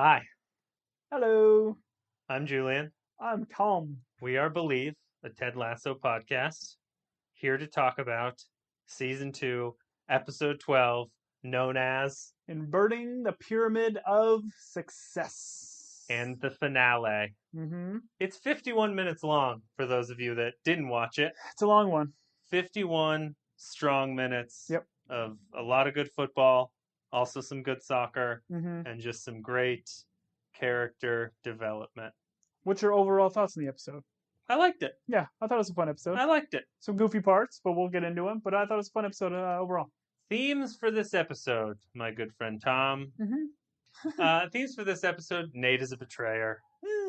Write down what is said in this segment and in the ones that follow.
Hi, Hello, I'm Julian. I'm Tom. We are Believe, a Ted Lasso podcast, here to talk about season 2, episode 12, known as, Inverting the Pyramid of Success. and the finale. Mm-hmm. It's 51 minutes long for those of you that didn't watch it. It's a long one. 51 strong minutes Yep. of a lot of good football, also some good soccer, Mm-hmm. and just some great character development. What's your overall thoughts on the episode? I liked it. Yeah, I thought it was a fun episode. I liked it. Some goofy parts, but we'll get into them. But I thought it was a fun episode overall. Themes for this episode, my good friend Tom. Mm-hmm. Themes for this episode, Nate is a betrayer.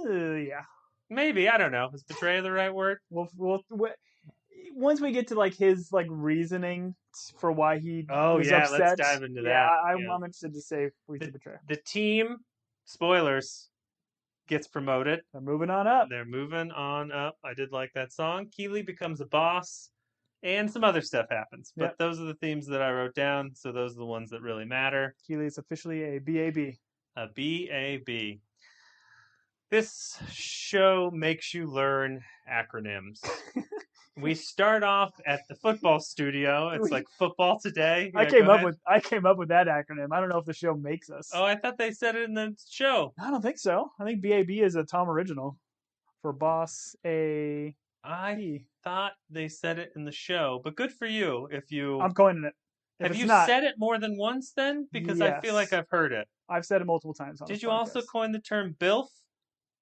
Yeah. Maybe, I don't know. Is betrayer the right word? Once we get to his reasoning for why he was upset. Let's dive into that. I'm interested to say we should betray. The team, spoilers, gets promoted. They're moving on up. They're moving on up. I did like that song. Keeley becomes a boss, and some other stuff happens. But those are the themes that I wrote down, so those are the ones that really matter. Keeley is officially a BAB. A BAB. This show makes you learn acronyms. We start off at the football studio. It's like football today. I came up with that acronym. I don't know if the show makes us. Oh, I thought they said it in the show. I don't think so. I think BAB is a Tom original for boss A. I thought they said it in the show, but good for you if you. I'm coining it. Have you said it more than once then? Because I feel like I've heard it. I've said it multiple times. Did you also coin the term BILF?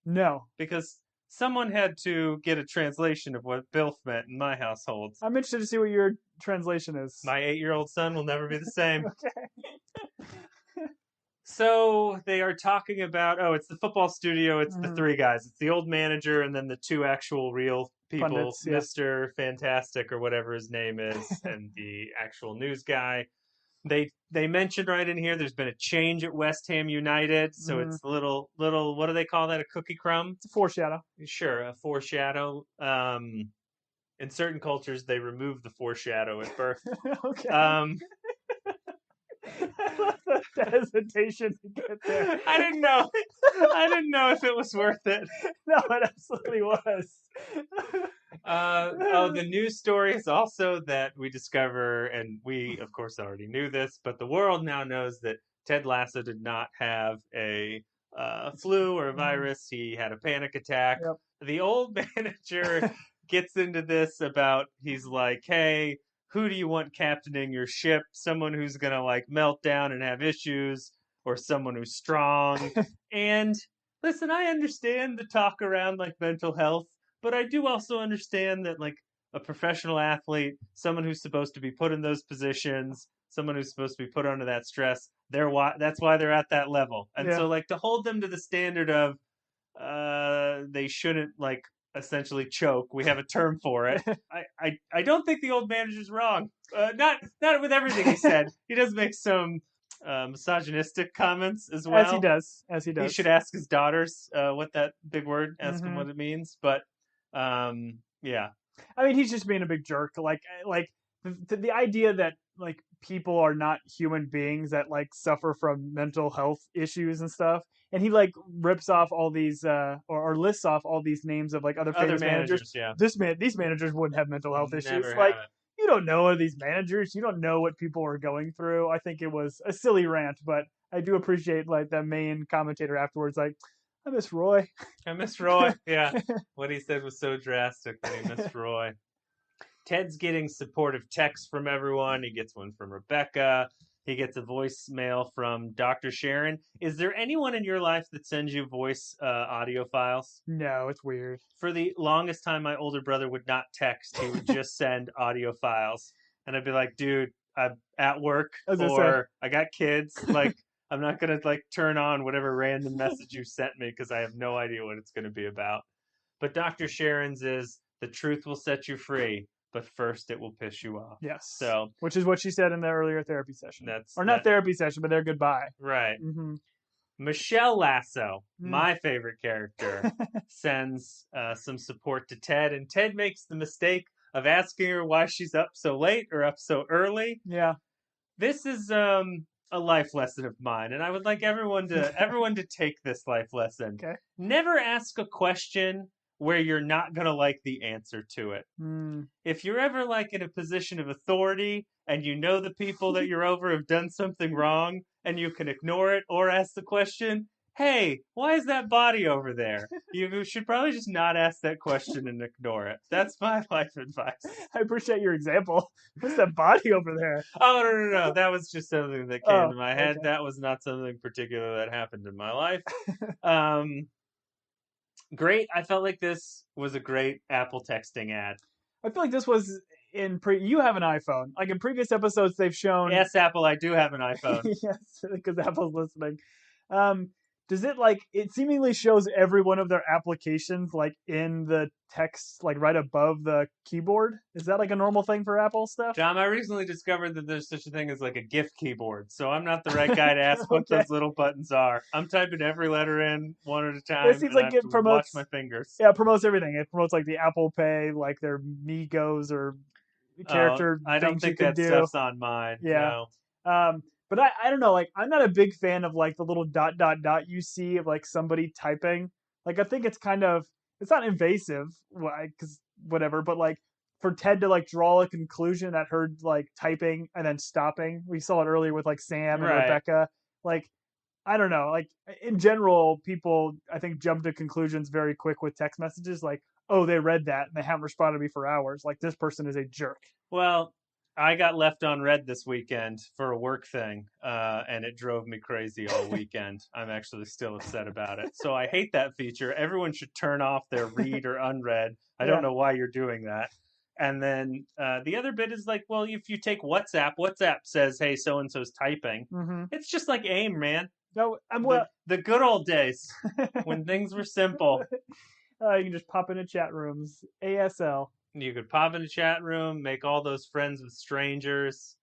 No. Because someone had to get a translation of what BILF meant in my household. I'm interested to see what your translation is. My 8-year-old son will never be the same. Okay. So they are talking about, it's the football studio. It's the three guys. It's the old manager and then the two actual real people, Pundits, Mr. Fantastic or whatever his name is, and the actual news guy. They mentioned right in here there's been a change at West Ham United, so it's little what do they call that? A cookie crumb? It's a foreshadow. Sure, a foreshadow. In certain cultures, they remove the foreshadow at birth. Okay. I love the hesitation to get there. I didn't know if it was worth it. No, it absolutely was. The news story is also that we discover, and we of course already knew this, but the world now knows that Ted Lasso did not have a flu or a virus. He had a panic attack. Yep. The old manager gets into this about, he's like, hey, who do you want captaining your ship? Someone who's going to melt down and have issues, or someone who's strong. And listen, I understand the talk around mental health, but I do also understand that a professional athlete, someone who's supposed to be put in those positions, someone who's supposed to be put under that stress, that's why they're at that level. And so to hold them to the standard of they shouldn't essentially choke. We have a term for it. I don't think the old manager's wrong. Not with everything he said. He does make some misogynistic comments as well. As he does. He should ask his daughters what that big word. Ask them what it means. But yeah. I mean, he's just being a big jerk. The idea that people are not human beings that suffer from mental health issues and stuff. And he rips off all these or lists off all these names of other famous managers. Yeah. These managers wouldn't have mental health issues. You don't know these managers. You don't know what people are going through. I think it was a silly rant, but I do appreciate the main commentator afterwards. I miss Roy. I miss Roy. Yeah. What he said was so drastic that he missed Roy. Ted's getting supportive texts from everyone. He gets one from Rebecca. He gets a voicemail from Dr. Sharon. Is there anyone in your life that sends you voice audio files? No, it's weird. For the longest time, my older brother would not text. He would just send audio files. And I'd be like, dude, I'm at work or I got kids. I'm not going to turn on whatever random message you sent me because I have no idea what it's going to be about. But Dr. Sharon's is, the truth will set you free, but first it will piss you off. Yes. So, which is what she said in the earlier therapy session. Not therapy session, but their goodbye. Right. Mm-hmm. Michelle Lasso, my favorite character, sends some support to Ted, and Ted makes the mistake of asking her why she's up so late or up so early. Yeah. This is a life lesson of mine, and I would like everyone to take this life lesson. Okay. Never ask a question where you're not gonna like the answer to it. If you're ever like in a position of authority and you know the people that you're over have done something wrong and you can ignore it or ask the question, hey, why is that body over there? You should probably just not ask that question and ignore it. That's my life advice. I appreciate your example. What's that body over there? Oh, no. That was just something that came to my head. Okay. That was not something particular that happened in my life. Great. I felt like this was a great Apple texting ad. I feel like this was you have an iPhone. Like in previous episodes, they've shown. Yes, Apple, I do have an iPhone. Yes, because Apple's listening. Does it it seemingly shows every one of their applications like in the text, like right above the keyboard? Is that like a normal thing for Apple stuff? John, I recently discovered that there's such a thing as like a GIF keyboard, so I'm not the right guy to ask what those little buttons are. I'm typing every letter in one at a time. It seems like it promotes. Watch my fingers. Yeah, it promotes everything. It promotes like the Apple Pay, like their Migos or character. I don't think that stuff's on mine. Yeah. No. But I don't know. Like I'm not a big fan of like the little ... you see of like somebody typing. Like I think it's not invasive, because whatever. But like for Ted to like draw a conclusion at her like typing and then stopping. We saw it earlier with like Sam and Rebecca. Like I don't know. Like in general, people I think jump to conclusions very quick with text messages. Like, oh, they read that and they haven't responded to me for hours. Like this person is a jerk. Well, I got left on red this weekend for a work thing, and it drove me crazy all weekend. I'm actually still upset about it. So I hate that feature. Everyone should turn off their read or unread. I don't know why you're doing that. And then the other bit is like, well, if you take WhatsApp says, hey, so-and-so's typing. Mm-hmm. It's just like AIM, man. No, the good old days when things were simple. You can just pop into chat rooms. ASL. You could pop in a chat room, make all those friends with strangers.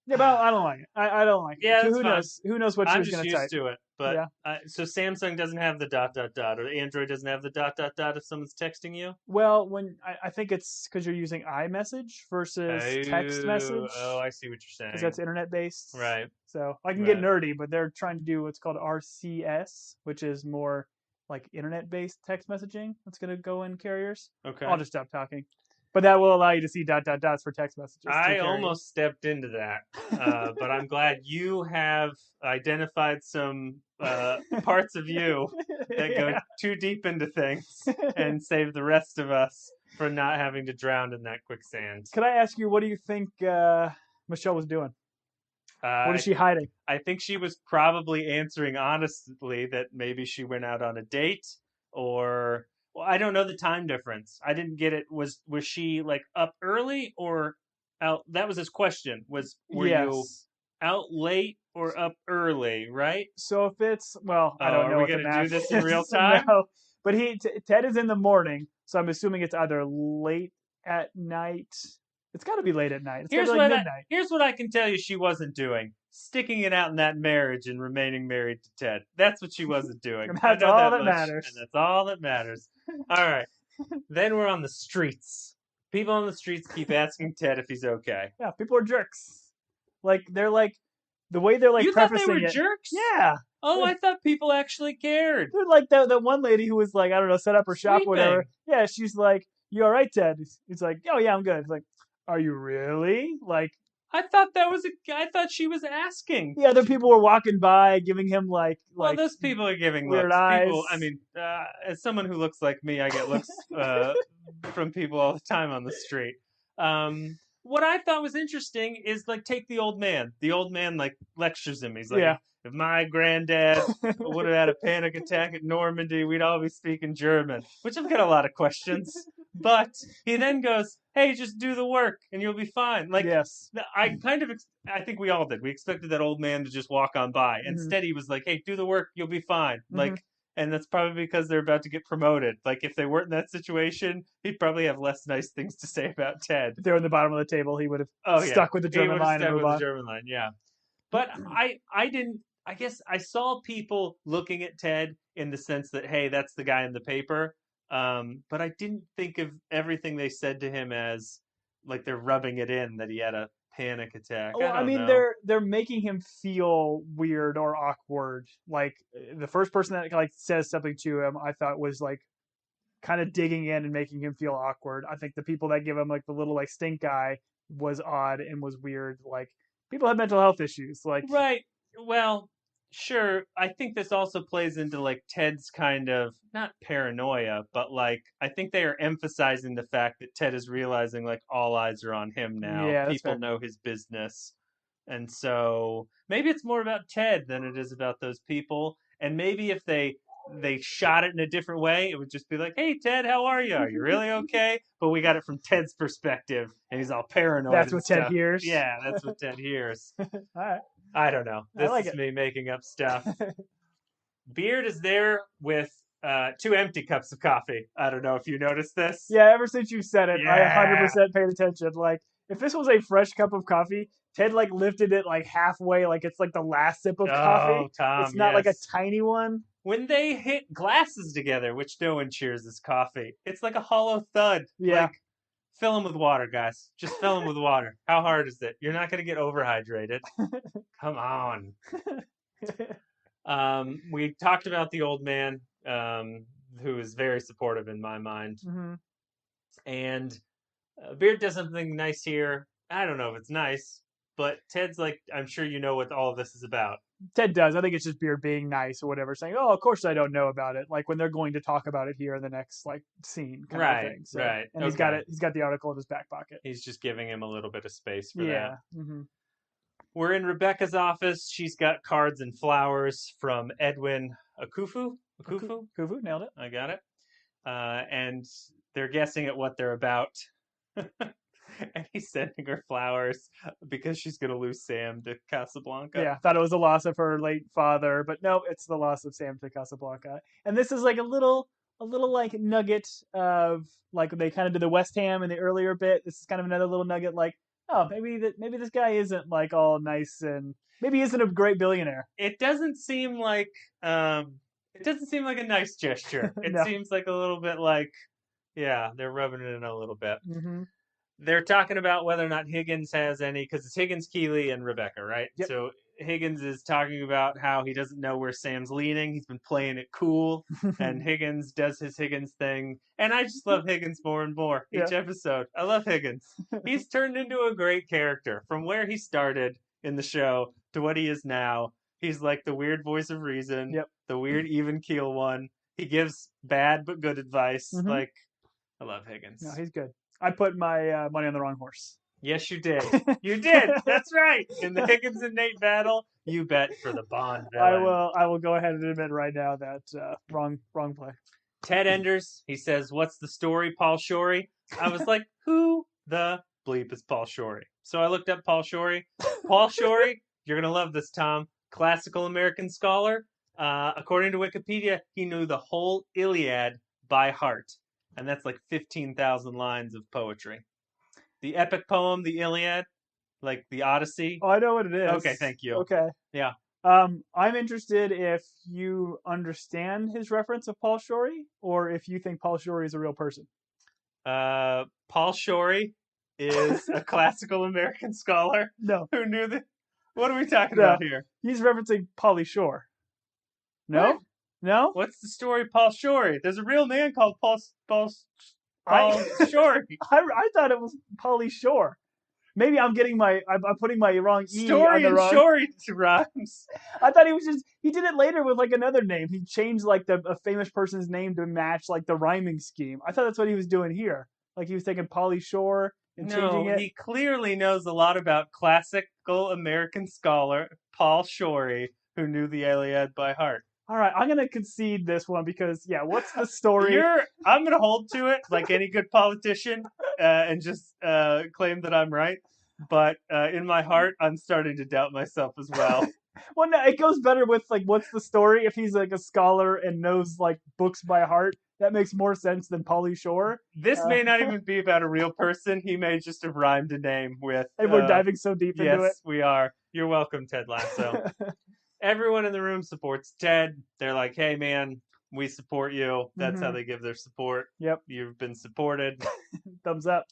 Yeah, but I don't like it. I don't like it. Yeah, so who fine. Who knows what she was going to type. I'm just used to it. But so Samsung doesn't have the ... or Android doesn't have the ... if someone's texting you? Well, when I think it's because you're using iMessage versus text message. Oh, I see what you're saying. Because that's internet based. Right. So I can get nerdy, but they're trying to do what's called RCS, which is more like internet-based text messaging that's going to go in carriers. Okay. I'll just stop talking. But that will allow you to see ... for text messages. I almost stepped into that, but I'm glad you have identified some parts of you that go too deep into things and save the rest of us from not having to drown in that quicksand. Could I ask you, what do you think Michelle was doing? What is she hiding? I think she was probably answering honestly that maybe she went out on a date, or I don't know the time difference. I didn't get it. Was she like up early or out? That was his question. Were you out late or up early? Right. So if it's I don't know. Are we going to do this in real time? No. But Ted is in the morning, so I'm assuming it's either late at night. It's got to be late at night. It's got to be like midnight. Here's what I can tell you she wasn't doing. Sticking it out in that marriage and remaining married to Ted. That's what she wasn't doing. That's all that matters. And that's all that matters. All right. Then we're on the streets. People on the streets keep asking Ted if he's okay. Yeah, people are jerks. Like, they're like, the way they're like you prefacing thought they were jerks? Yeah. Oh, I thought people actually cared. They're like that one lady who was like, I don't know, set up her shop or whatever. Yeah, she's like, you all right, Ted? He's like, oh, yeah, I'm good. He's like, are you really? Like, I thought I thought she was asking. The other people were walking by, giving him like. Well, those people are giving weird looks. Eyes. People, I mean, as someone who looks like me, I get looks from people all the time on the street. What I thought was interesting is like take the old man. The old man like lectures him. He's like, if my granddad would have had a panic attack at Normandy, we'd all be speaking German. Which I've got a lot of questions. But he then goes, hey, just do the work and you'll be fine. Like, yes. I think we all did. We expected that old man to just walk on by. Mm-hmm. Instead, he was like, hey, do the work, you'll be fine. Mm-hmm. Like, and that's probably because they're about to get promoted. Like, if they weren't in that situation, he'd probably have less nice things to say about Ted. If they were on the bottom of the table, he would have stuck with the German line and move on. The German line, yeah. But I guess I saw people looking at Ted in the sense that, hey, that's the guy in the paper. But I didn't think of everything they said to him as like they're rubbing it in that he had a panic attack. Well, I I don't mean, know. they're making him feel weird or awkward. Like the first person that like says something to him, I thought was like kind of digging in and making him feel awkward. I think the people that give him like the little like stink eye was odd and was weird. Like people have mental health issues. Like Right. Well, sure. I think this also plays into like Ted's kind of not paranoia, but like I think they are emphasizing the fact that Ted is realizing like all eyes are on him now. yeah, that's People fair. know his business. And so maybe it's more about Ted than it is about those people. And maybe if they shot it in a different way, it would just be like, "Hey Ted, how are you? Are you really okay?" But we got it from Ted's perspective, and he's all paranoid That's and what Ted stuff. hears. Yeah, that's what Ted hears. All right, I don't know. I This like is it. me making up stuff. Beard is there with two empty cups of coffee. I don't know if you noticed this. Yeah, ever since you said it, I Yeah. 100% paid attention. Like, if this was a fresh cup of coffee, Ted like lifted it like halfway, like it's like the last sip of Oh, coffee. It's Tom, not like a yes. tiny one. When they hit glasses together, which no one cheers as coffee, it's like a hollow thud. Yeah. Like, fill them with water, guys. Just fill them with water. How hard is it? You're not going to get overhydrated. Come on. We talked about the old man, who is very supportive in my mind. hmm And Beard does something nice here. I don't know if it's nice, but Ted's like, I'm sure you know what all of this is about. Ted does. I think it's just Beard being nice or whatever, saying, "Oh, of course I don't know about it." Like when they're going to talk about it here in the next like scene, kind of a Right, thing. So, right. and he's got Okay. it. He's got the article in his back pocket. He's just giving him a little bit of space for that. Yeah. We're in Rebecca's office. She's got cards and flowers from Edwin Akufu. Akufu? Kufu nailed it. I got it. And they're guessing at what they're about. And he's sending her flowers because she's going to lose Sam to Casablanca. Yeah, thought it was the loss of her late father, but no, it's the loss of Sam to Casablanca. And this is like a little like nugget of like they kind of did the West Ham in the earlier bit. This is kind of another little nugget, like oh maybe this guy isn't like all nice and maybe he isn't a great billionaire. It doesn't seem like it doesn't seem like a nice gesture. It No. seems like a little bit like yeah, they're rubbing it in a little bit. Mm-hmm. They're talking about whether or not Higgins has any, because it's Higgins, Keeley, and Rebecca, right? Yep. So Higgins is talking about how he doesn't know where Sam's leaning. He's been playing it cool, and Higgins does his Higgins thing. And I just love Higgins more and more each Yeah. episode. I love Higgins. He's turned into a great character from where he started in the show to what he is now. He's like the weird voice of reason, Yep. the weird even keel one. He gives bad but good advice. Mm-hmm. Like, I love Higgins. No, he's good. I put my money on the wrong horse. Yes, you did. You did. That's right. In the Higgins and Nate battle, you bet for the Bond villain. I will go ahead and admit right now that wrong play. Ted Enders, he says, "What's the story, Paul Shorey?" I was like, who the bleep is Paul Shorey? So I looked up Paul Shorey. Paul Shorey, you're going to love this, Tom. Classical American scholar. According to Wikipedia, he knew the whole Iliad by heart. And that's like 15,000 lines of poetry. The epic poem, the Iliad, like the Odyssey. Oh, I know what it is. Okay, thank you. Okay. Yeah. I'm interested if you understand his reference of Paul Shorey, or if you think Paul Shorey is a real person. Paul Shorey is a classical American scholar. No. Who knew that? What are we talking about here? He's referencing Pauly Shore. No? What? No? What's the story, Paul Shorey? There's a real man called Paul Shorey. I thought it was Pauly Shore. Maybe I'm putting my wrong E Story on the and wrong. Shorey rhymes. I thought he did it later with like another name. He changed like a famous person's name to match like the rhyming scheme. I thought that's what he was doing here. Like he was taking Pauly Shore and changing it. He clearly knows a lot about classical American scholar Paul Shorey, who knew the Iliad by heart. All right, I'm gonna concede this one because what's the story? I'm gonna hold to it like any good politician and just claim that I'm right. But in my heart, I'm starting to doubt myself as well. Well, no, it goes better with like what's the story if he's like a scholar and knows like books by heart. That makes more sense than Pauly Shore. This may not even be about a real person. He may just have rhymed a name with. And we're diving so deep into it. Yes, we are. You're welcome, Ted Lasso. Everyone in the room supports Ted. They're like, hey, man, we support you. That's how they give their support. Yep. You've been supported. Thumbs up.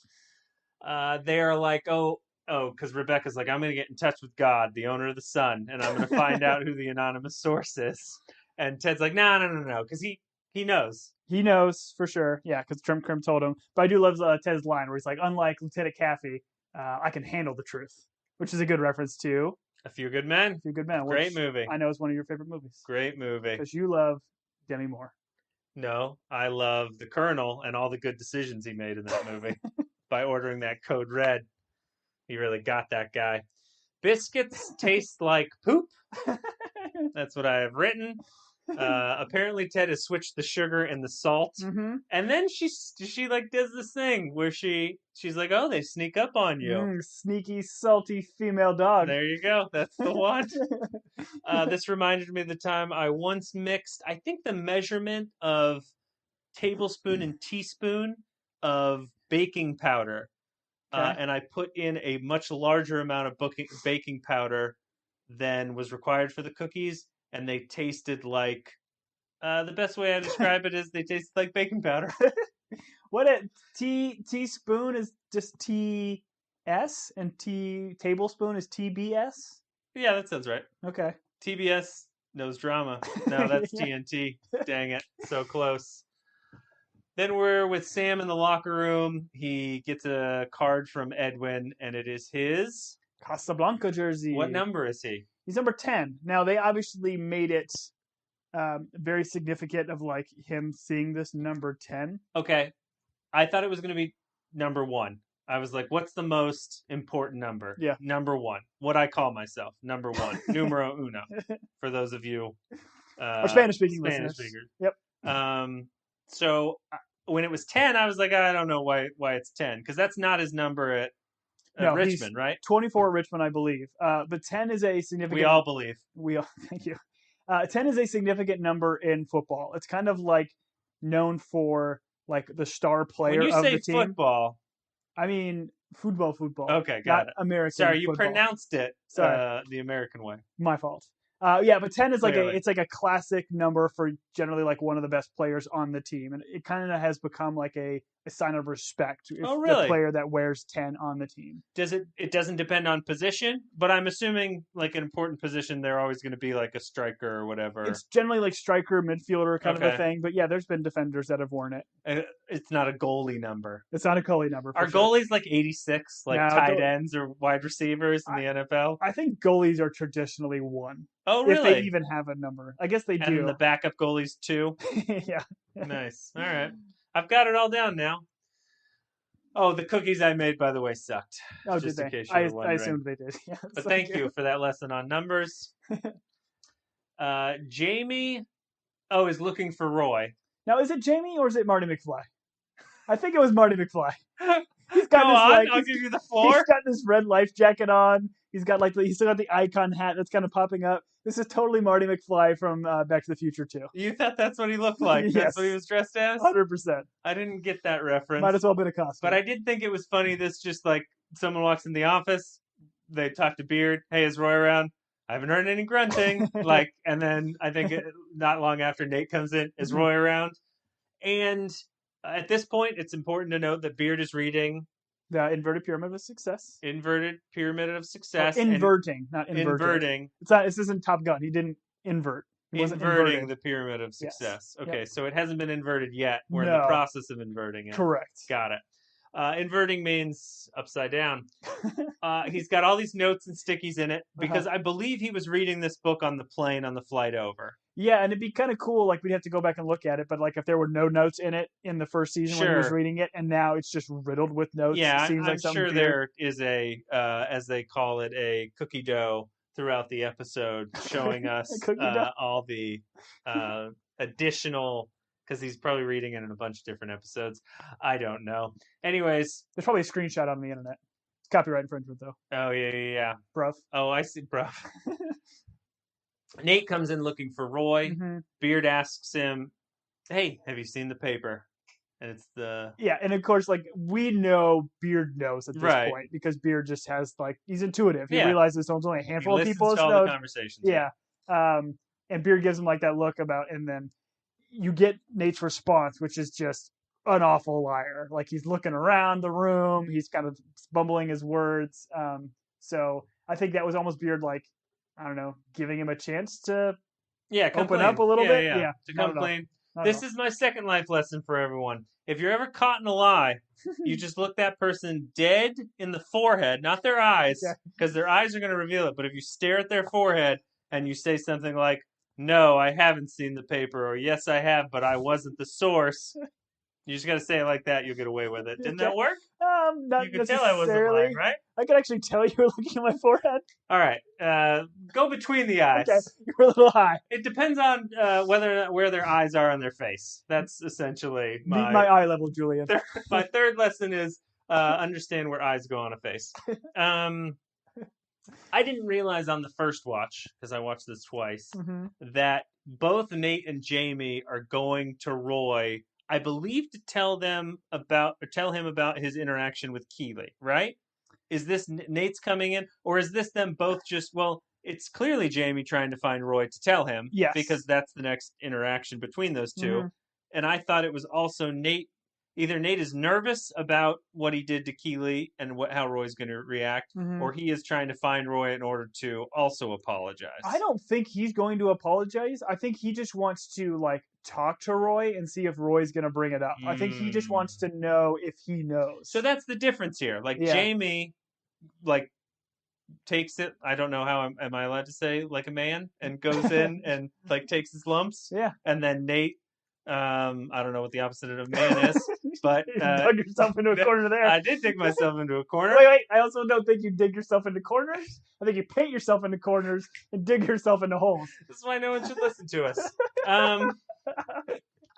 They are like, oh, oh, because Rebecca's like, I'm going to get in touch with God, the owner of the sun, and I'm going to find out who the anonymous source is. And Ted's like, no, because he knows. He knows for sure. Yeah, because Trim Crim told him. But I do love Ted's line where he's like, unlike Lieutenant Caffey, I can handle the truth, which is a good reference to A Few Good Men. A Few Good Men. Great which movie. I know is one of your favorite movies. Great movie. Because you love Demi Moore. No, I love the Colonel and all the good decisions he made in that movie by ordering that Code Red. He really got that guy. Biscuits taste like poop. That's what I have written. Apparently Ted has switched the sugar and the salt. Mm-hmm. And then she like does this thing where she's like, oh, they sneak up on you. Sneaky, salty female dog. There you go. That's the one. This reminded me of the time I once mixed, I think the measurement of tablespoon and teaspoon of baking powder. Okay. And I put in a much larger amount of baking powder than was required for the cookies. And they tasted like, the best way I describe it is they tasted like baking powder. What a teaspoon is just TS and tablespoon is TBS? Yeah, that sounds right. Okay. TBS knows drama. No, that's Yeah. TNT. Dang it. So close. Then we're with Sam in the locker room. He gets a card from Edwin, and it is his Casablanca jersey. What number is he? He's number 10. Now, they obviously made it very significant of like him seeing this number 10. Okay. I thought it was going to be number 1. I was like, what's the most important number? Yeah. Number 1. What I call myself. Number 1. Numero uno. For those of you. Our Spanish-speaking Spanish listeners. speakers. Yep. So when it was 10, I was like, I don't know why it's 10. Because that's not his number at Richmond, right? 24 at Richmond, I believe. But 10 is a significant... We all believe. Thank you. 10 is a significant number in football. It's kind of like known for like the star player of the team. When you say football... I mean football. Okay, got it. American Sorry, you football. Pronounced it the American way. My fault. Yeah, but 10 is like Clearly. it's like a classic number for generally like one of the best players on the team, and it kind of has become like a sign of respect. If Oh, really? The player that wears 10 on the team. It doesn't depend on position, but I'm assuming like an important position, they're always going to be like a striker or whatever. It's generally like striker, midfielder kind of a Okay. thing, but yeah, there's been defenders that have worn it. It's not a goalie number. It's not a goalie number. Are sure. goalies like 86, like No, tight ends or wide receivers in the NFL? I think goalies are traditionally 1. Oh, really? If they even have a number. I guess they do. And the backup goalies too? Yeah. Nice. All right. I've got it all down now. Oh, the cookies I made, by the way, sucked. Oh, just did in they? case you were I wondering. assumed they did. Yeah, But thank you for that lesson on numbers. Jamie, is looking for Roy. Now, is it Jamie or is it Marty McFly? I think it was Marty McFly. He's Go got this, on, like, I'll give you the floor. He's got this red life jacket on. He's got like he's still got the icon hat that's kind of popping up. This is totally Marty McFly from Back to the Future 2. You thought that's what he looked like? Yes. That's what he was dressed as? 100%. I didn't get that reference. Might as well have been a costume. But I did think it was funny. This just like someone walks in the office, they talk to Beard. Hey, is Roy around? I haven't heard any grunting. And then I think not long after Nate comes in, is Roy around? And at this point, it's important to note that Beard is reading The Inverted Pyramid of Success. Inverted Pyramid of Success. Inverting, not inverted. Inverting. It's not. This isn't Top Gun. He didn't invert. He wasn't Inverting inverted. the Pyramid of Success. Yes. Okay, Yep. so it hasn't been inverted yet. We're in No. the process of inverting it. Correct. Got it. Inverting means upside down. He's got all these notes and stickies in it because I believe he was reading this book on the plane on the flight over. Yeah, and it'd be kind of cool. Like we'd have to go back and look at it, but like if there were no notes in it in the first season when he was Sure. reading it, and now it's just riddled with notes. Yeah, it seems I'm like something sure weird. there is a, as they call it, a cookie dough throughout the episode showing us cookie dough? all the additional, because he's probably reading it in a bunch of different episodes. I don't know. Anyways. There's probably a screenshot on the internet. It's copyright infringement, though. Oh, yeah. Bruv. Oh, I see, bruv. Nate comes in looking for Roy. Mm-hmm. Beard asks him, hey, have you seen the paper? And it's the... Yeah, and of course, like, we know Beard knows at this Right. point, because Beard just has, like, he's intuitive. He Yeah. realizes there's only a handful he of people listens to all know. the conversations. Yeah. And Beard gives him, like, that look about, and then you get Nate's response, which is just an awful liar. Like he's looking around the room, he's kind of bumbling his words. So I think that was almost weird, like, I don't know, giving him a chance to Yeah, open up complain. a little Yeah, bit. yeah. Yeah, To not at all. complain. Not at This all. is my second life lesson for everyone. If you're ever caught in a lie, you just look that person dead in the forehead, not their eyes, Okay. because their eyes are going to reveal it. But if you stare at their forehead and you say something like, "No, I haven't seen the paper," or "Yes, I have, but I wasn't the source," you just got to say it like that. You'll get away with it. Didn't Okay. that work? Not You could tell I wasn't lying, necessarily. right? I could actually tell you were looking at my forehead. All right. Go between the Okay, eyes. you were a little high. It depends on whether or not where their eyes are on their face. That's essentially Meet my eye level, Julian. my third lesson is understand where eyes go on a face. I didn't realize on the first watch, because I watched this twice, that both Nate and Jamie are going to Roy, I believe, to tell him about his interaction with Keeley, right? Is this Nate's coming in, or is this them both just, well, it's clearly Jamie trying to find Roy to tell him, Yes. because that's the next interaction between those 2. And I thought it was also Nate. Either Nate is nervous about what he did to Keeley and how Roy's going to react, or he is trying to find Roy in order to also apologize. I don't think he's going to apologize. I think he just wants to like talk to Roy and see if Roy's going to bring it up. I think he just wants to know if he knows. So that's the difference here. Like Jamie, like takes it. I don't know how am I allowed to say like a man, and goes in and like takes his lumps. Yeah. And then Nate, I don't know what the opposite of man is, but you dug yourself into a corner there. I did dig myself into a corner. Wait. I also don't think you dig yourself into corners. I think you paint yourself into corners and dig yourself into holes. This is why no one should listen to us.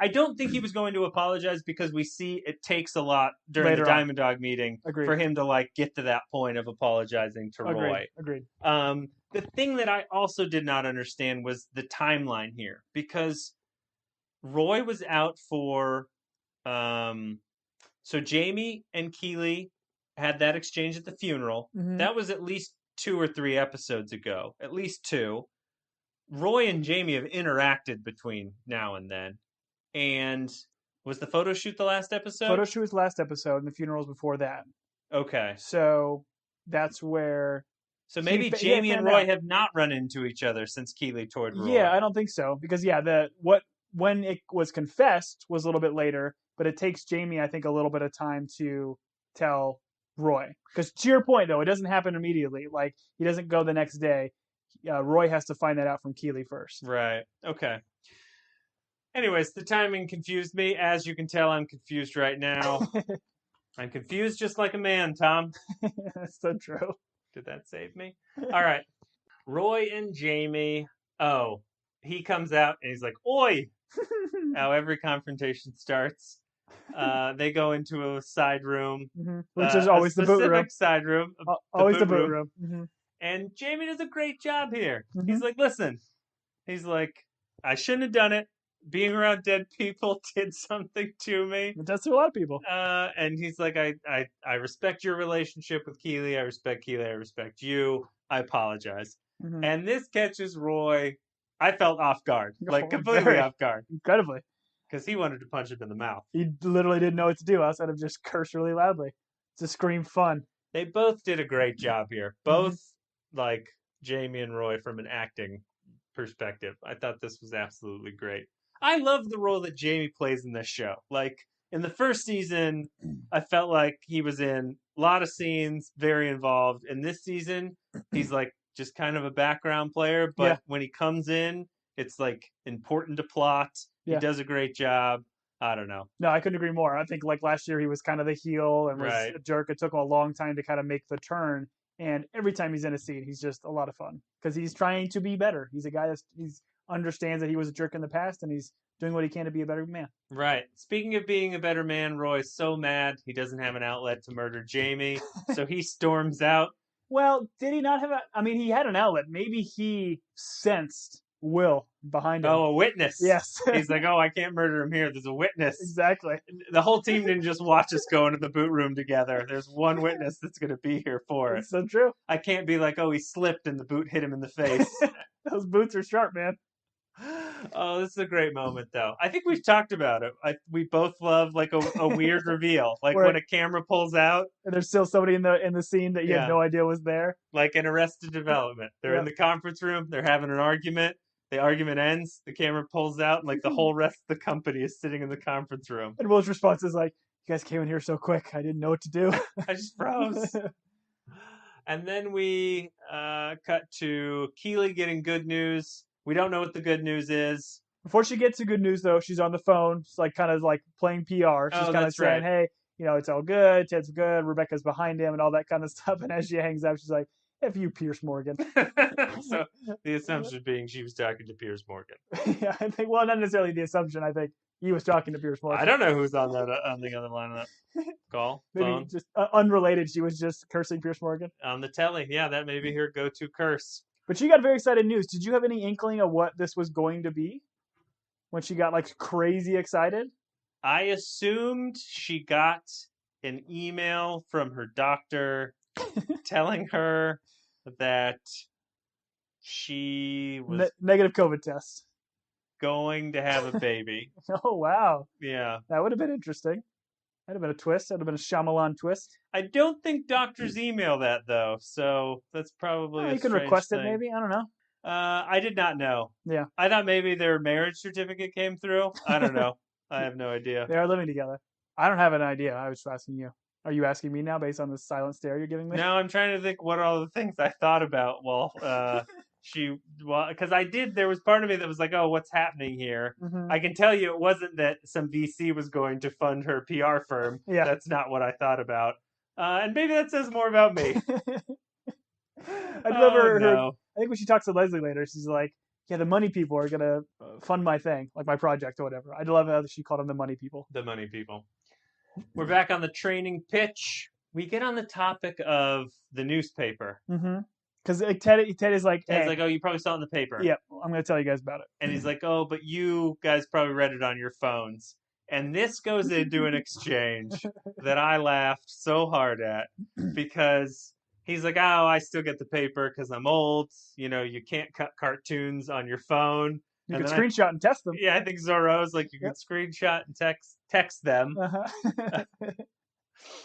I don't think he was going to apologize, because we see it takes a lot during the Diamond Dog meeting for him to like get to that point of apologizing to Roy. Agreed. The thing that I also did not understand was the timeline here, because Roy was out for so Jamie and Keeley had that exchange at the funeral. That was at least 2 or 3 episodes ago. At least 2. Roy and Jamie have interacted between now and then. And was the photo shoot the last episode? Photo shoot was last episode, and the funeral was before that. Okay. So that's where. So maybe Jamie and Roy have not run into each other since Keeley toured Roy. Yeah, I don't think so, because when it was confessed was a little bit later, but it takes Jamie, I think, a little bit of time to tell Roy. Because to your point, though, it doesn't happen immediately. Like, he doesn't go the next day. Roy has to find that out from Keeley first. Right. Okay. Anyways, the timing confused me. As you can tell, I'm confused right now. I'm confused just like a man, Tom. That's so true. Did that save me? All right. Roy and Jamie. Oh, he comes out and he's like, "Oi!" How every confrontation starts. They go into a side room, which is always the boot room. Side room. Always the boot room. And Jamie does a great job here. He's like, "Listen," he's like, "I shouldn't have done it. Being around dead people did something to me." It does to a lot of people. And he's like, I respect your relationship with Keeley. I respect Keeley. I respect you. I apologize. And this catches Roy. I felt off guard, like completely off guard. Incredibly. Because he wanted to punch him in the mouth. He literally didn't know what to do outside of just curse really loudly to scream fun. They both did a great job here. Both, like Jamie and Roy, from an acting perspective. I thought this was absolutely great. I love the role that Jamie plays in this show. Like, in the first season, I felt like he was in a lot of scenes, very involved. In this season, he's like just kind of a background player, but when he comes in, it's like important to plot. He does a great job. I don't know. No, I couldn't agree more. I think like last year he was kind of the heel and was a jerk. It took him a long time to kind of make the turn. And every time he's in a scene, he's just a lot of fun because he's trying to be better. He's a guy that understands that he was a jerk in the past, and he's doing what he can to be a better man. Right. Speaking of being a better man, Roy's so mad he doesn't have an outlet to murder Jamie, so he storms out. Well, did he not have he had an outlet. Maybe he sensed Will behind him. Oh, a witness. Yes. He's like, I can't murder him here. There's a witness. Exactly. The whole team didn't just watch us go into the boot room together. There's one witness that's going to be here for it. That's so true. I can't be like, he slipped and the boot hit him in the face. Those boots are sharp, man. Oh, this is a great moment, though. I think we've talked about it. We both love like a weird reveal, like Where when a camera pulls out. and there's still somebody in the scene that you had Yeah, no idea was there. like in Arrested Development. They're in Yep. the conference room. They're having an argument. The argument ends. The camera pulls out, and like the whole rest of the company is sitting in the conference room. And Will's response is like, "You guys came in here so quick, I didn't know what to do." I just froze. And then we cut to Keeley getting good news. We don't know what the good news is. Before she gets to good news, though, she's on the phone, just like kind of like playing PR. She's Oh, kind of that's saying, right. "Hey, it's all good. Ted's good. Rebecca's behind him, and all that kind of stuff." And as she hangs up, she's like, "F you, Pierce Morgan." So the assumption being she was talking to Piers Morgan. Yeah, I think. Well, not necessarily the assumption. I think he was talking to Pierce Morgan. I don't know who's on that on the other line of that call. Maybe Phone. just unrelated. She was just cursing Pierce Morgan. On the telly. Yeah, that may be her go-to curse. But she got very excited news. Did you have any inkling of what this was going to be when she got like crazy excited? I assumed she got an email from her doctor telling her that she was Negative COVID test. going to have a baby. Oh, wow. Yeah. That would have been interesting. That'd have been a twist. That'd have been a Shyamalan twist. I don't think doctors email that, though, so that's probably a You can strange request thing. it, maybe. I don't know. I did not know. Yeah. I thought maybe their marriage certificate came through. I don't know. I have no idea. They are living together. I don't have an idea. I was asking you. Are you asking me now based on the silent stare you're giving me? Now I'm trying to think what all the things I thought about while because I did. There was part of me that was like, "Oh, what's happening here?" Mm-hmm. I can tell you, it wasn't that some VC was going to fund her PR firm. Yeah. That's not what I thought about. And maybe that says more about me. I love her. No. I think when she talks to Leslie later, she's like, "Yeah, the money people are gonna fund my thing, like my project or whatever." I love how she called them the money people. The money people. We're back on the training pitch. We get on the topic of the newspaper. Mm-hmm. Because Ted is like, Ted's "Hey, like, oh, you probably saw it in the paper." Yeah, I'm gonna tell you guys about it. And he's like, oh, but you guys probably read it on your phones. And this goes into an exchange that I laughed so hard at because he's like, oh, I still get the paper because I'm old. You can't cut cartoons on your phone. You and can screenshot and test them. Yeah, I think Zorro's like, you can screenshot and text them. Uh-huh.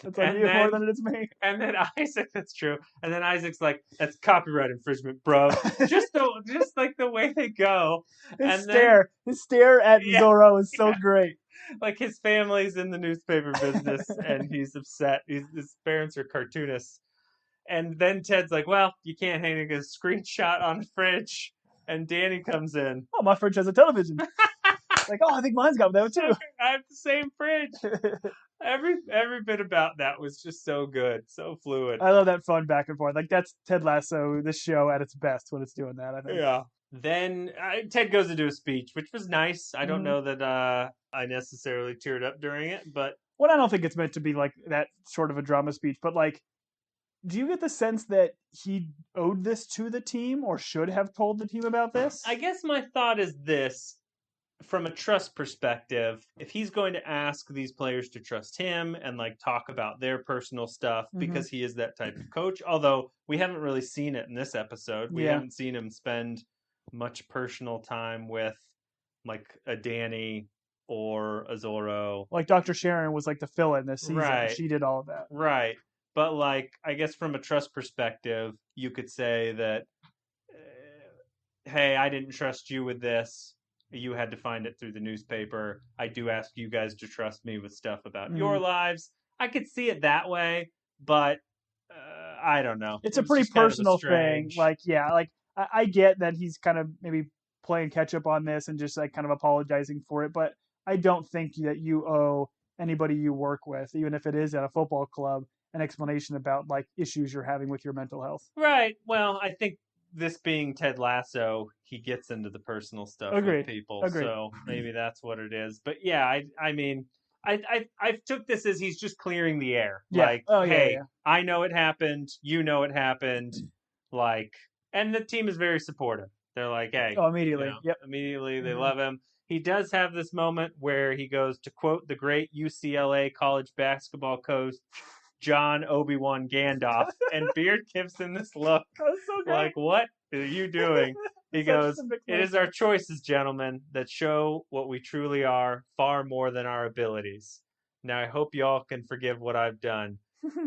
That's on you more than it is me. And then Isaac, that's true. And then Isaac's like, that's copyright infringement, bro. just like the way they go. His stare at Zorro is so great. Like his family's in the newspaper business and he's upset. His parents are cartoonists. And then Ted's like, well, you can't hang a screenshot on the fridge. And Danny comes in. Oh, my fridge has a television. Like, oh, I think mine's got that too. I have the same fridge. Every bit about that was just so good, so fluid. I love that fun back and forth. Like that's Ted Lasso, this show at its best when it's doing that. I think. Yeah. Then Ted goes into a speech, which was nice. I don't know that I necessarily teared up during it, but well, I don't think it's meant to be like that sort of a drama speech. But like, do you get the sense that he owed this to the team or should have told the team about this? I guess my thought is this. From a trust perspective, if he's going to ask these players to trust him and like talk about their personal stuff because he is that type of coach, although we haven't really seen it in this episode. We haven't seen him spend much personal time with like a Danny or a Zorro. Like Dr. Sharon was like the fill-in this season. Right. She did all of that. Right. But like, I guess from a trust perspective, you could say that, hey, I didn't trust you with this. You had to find it through the newspaper. I do ask you guys to trust me with stuff about your lives. I could see it that way, but I don't know. It's a pretty personal thing. Like, yeah, like I get that he's kind of maybe playing catch up on this and just like kind of apologizing for it, but I don't think that you owe anybody you work with, even if it is at a football club, an explanation about like issues you're having with your mental health. Right. Well, I think this being Ted Lasso, he gets into the personal stuff with people. So maybe that's what it is. But yeah, I mean, I took this as he's just clearing the air. Yeah. Like, hey, I know it happened. You know it happened. Like, and the team is very supportive. They're like, hey. Oh, immediately. Immediately, they love him. He does have this moment where he goes to quote the great UCLA college basketball coach, John Obi-Wan Gandalf, and Beard gives him this look That was so great. like, what are you doing? He It's such goes, a big "It is our choices, gentlemen, that show what we truly are far more than our abilities. Now, I hope you all can forgive what I've done."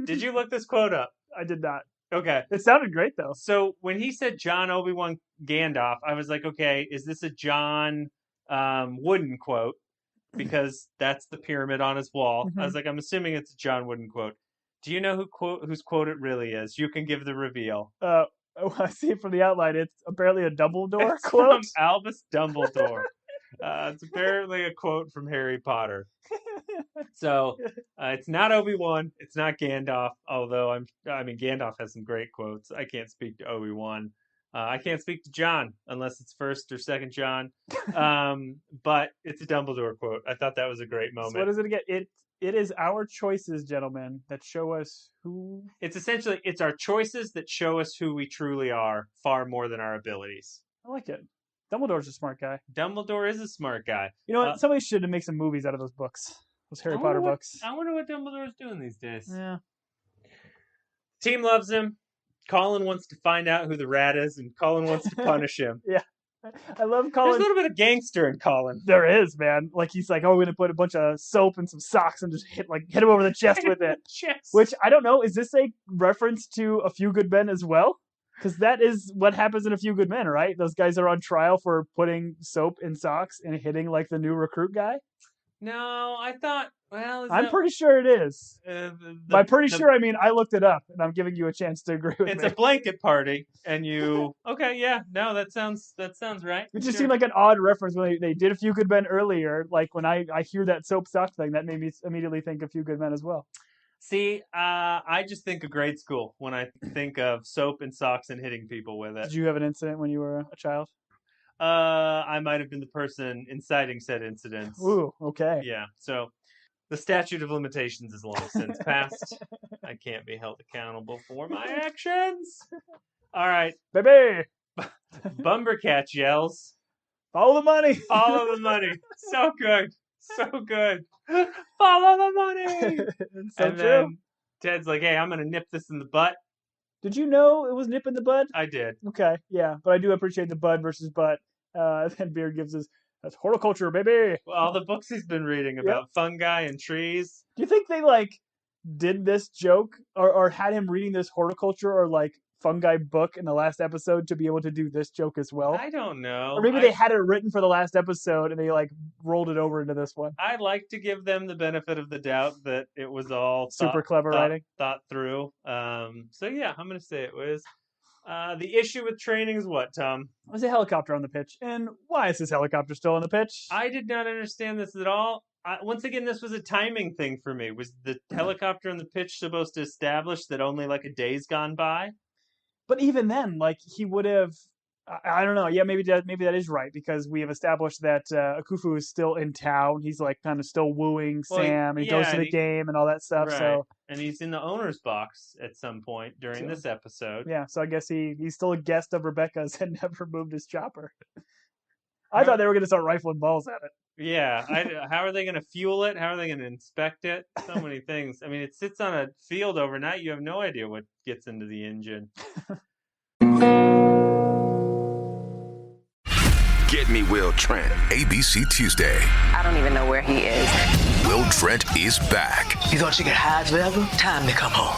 Did you look this quote up? I did not. Okay. It sounded great though. So when he said John Obi-Wan Gandalf, I was like, okay, is this a John Wooden quote? Because that's the pyramid on his wall. I was like, I'm assuming it's a John Wooden quote. Do you know whose quote it really is? You can give the reveal. I see it from the outline. It's apparently a Dumbledore It's quote. from Albus Dumbledore. It's apparently a quote from Harry Potter. So it's not Obi-Wan. It's not Gandalf. Although Gandalf has some great quotes. I can't speak to Obi-Wan. I can't speak to John unless it's first or second John. But it's a Dumbledore quote. I thought that was a great moment. So what is it again? It is our choices, gentlemen, that show us who. It's essentially our choices that show us who we truly are, far more than our abilities. I like it. Dumbledore's a smart guy. Dumbledore is a smart guy. You know what? Somebody should make some movies out of those books. Those Harry Potter books. I wonder what Dumbledore's doing these days. Yeah. Team loves him. Colin wants to find out who the rat is, and Colin wants to punish him. Yeah. I love Colin. There's a little bit of gangster in Colin. There is, man. Like he's like, oh, we're gonna put a bunch of soap and some socks and just hit him over the chest with it. Which I don't know. Is this a reference to A Few Good Men as well? Because that is what happens in A Few Good Men, right? Those guys are on trial for putting soap in socks and hitting like the new recruit guy. No, I thought. Well, I'm pretty sure it is. By pretty sure, I mean I looked it up, and I'm giving you a chance to agree with me. It's a blanket party, and you. Okay, yeah, no, that sounds right. It just seemed like an odd reference when they did A Few Good Men earlier. Like when I hear that soap sock thing, that made me immediately think A Few Good Men as well. See, I just think of grade school when I think of soap and socks and hitting people with it. Did you have an incident when you were a child? I might have been the person inciting said incidents. Ooh, okay. Yeah, so the statute of limitations is long since passed. I can't be held accountable for my actions. All right. Baby! Bumbercatch yells. Follow the money! Follow the money. So good. So good. Follow the money! So and true. then Ted's like, hey, I'm going to nip this in the butt. Did you know it was nip in the bud? I did. Okay, yeah. But I do appreciate the bud versus butt. Then Beard gives us, that's horticulture, baby! Well, all the books he's been reading about fungi and trees. Do you think they, did this joke or had him reading this horticulture or, fungi book in the last episode to be able to do this joke as well? I don't know. Or maybe they had it written for the last episode and they rolled it over into this one. I like to give them the benefit of the doubt that it was all super clever writing, thought through. So yeah, I'm gonna say it was. The issue with training is what, Tom? There's a helicopter on the pitch, and why is this helicopter still on the pitch? I did not understand this at all. Once again, this was a timing thing for me. Was the helicopter on the pitch supposed to establish that only a day's gone by? But even then, he would have. I don't know. Yeah, maybe that is right because we have established that Akufu is still in town. He's kind of still wooing Sam. And he goes to the game and all that stuff. Right. So and he's in the owner's box at some point during this episode. Yeah, so I guess he's still a guest of Rebecca's and never moved his chopper. I thought they were going to start rifling balls at it. Yeah, how are they going to fuel it? How are they going to inspect it? So many things. I mean, it sits on a field overnight. You have no idea what gets into the engine. Get me Will Trent, ABC Tuesday. I don't even know where he is. Will Trent is back. You thought you could hide forever? Time to come home.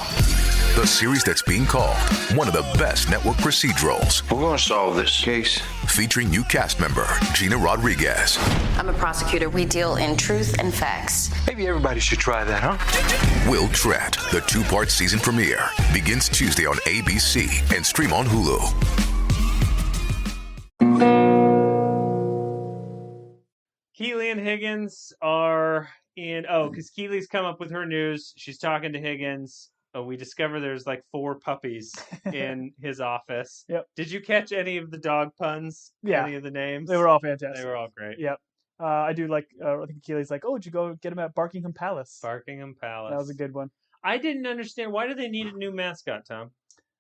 The series that's being called one of the best network procedurals. We're going to solve this case. Featuring new cast member Gina Rodriguez. I'm a prosecutor. We deal in truth and facts. Maybe everybody should try that, huh? Will Trent, the 2-part season premiere, begins Tuesday on ABC and stream on Hulu. Keeley and Higgins are in. Because Keeley's come up with her news. She's talking to Higgins. We discover there's 4 puppies in his office. Yep. Did you catch any of the dog puns? Yeah. Any of the names? They were all fantastic. They were all great. Yep. I do I think Keely's oh, did you go get him at Barkingham Palace? Barkingham Palace. That was a good one. I didn't understand. Why do they need a new mascot, Tom?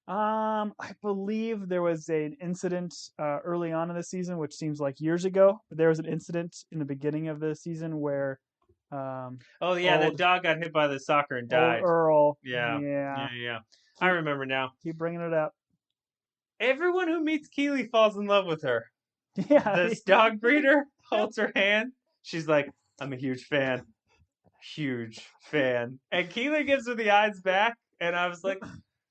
I believe there was an incident early on in the season, which seems like years ago. But there was an incident in the beginning of the season where that dog got hit by the soccer and died. Earl. Yeah. I remember now. Keep bringing it up. everyone who meets Keeley falls in love with her. Yeah. This dog breeder holds her hand. She's like, I'm a huge fan. Huge fan. And Keeley gives her the eyes back. And I was like,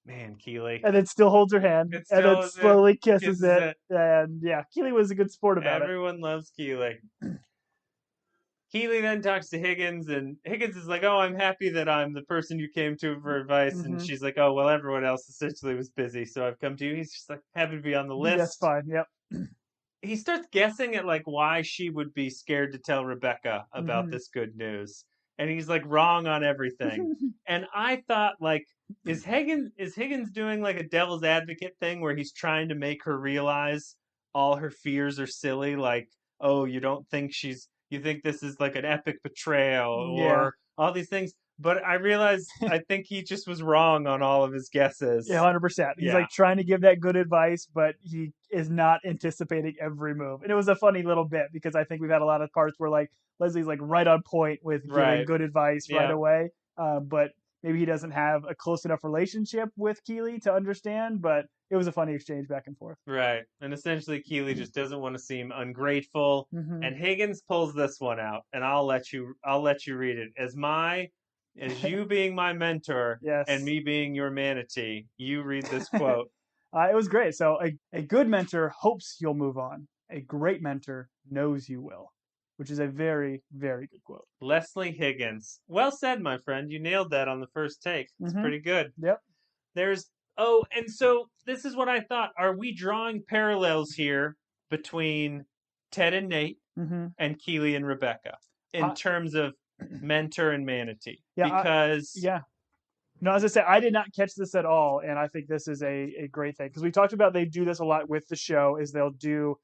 man, Keeley. And then still holds her hand. It And then still is slowly it. kisses it. And yeah, Keeley was a good sport about Everyone loves Keeley. Keeley then talks to Higgins, and Higgins is like, oh, I'm happy that I'm the person you came to for advice. Mhm. And she's like, oh, well, everyone else essentially was busy, so I've come to you. He's just like, happy to be on the it. list. That's fine. Yep. He starts guessing at like why she would be scared to tell Rebecca about Mhm. this good news. And he's like wrong on everything. And I thought like, is Higgins doing like a devil's advocate thing where he's trying to make her realize all her fears are silly? Like, oh, you think this is like an epic betrayal Yeah. or all these things. But I realized I think he just was wrong on all of his guesses. Yeah, 100%. He's Yeah. like trying to give that good advice, but he is not anticipating every move. And it was a funny little bit because I think we've had a lot of parts where like Leslie's like right on point with giving Right. good advice right Yeah. away. But maybe he doesn't have a close enough relationship with Keeley to understand, but it was a funny exchange back and forth. Right. And essentially Keeley just doesn't want to seem ungrateful. Mhm. And Higgins pulls this one out, and I'll let you read it. As you being my mentor Yes. and me being your manatee, you read this quote. It was great. So a good mentor hopes you'll move on. A great mentor knows you will, which is a very, very good quote. Leslie Higgins. Well said, my friend. You nailed that on the first take. It's Mhm. pretty good. Yep. And so this is what I thought. Are we drawing parallels here between Ted and Nate Mm-hmm. and Keeley and Rebecca in terms of mentor and manatee? Yeah, Because No, as I said, I did not catch this at all, and I think this is a great thing because we talked about they do this a lot with the show. Is they'll do,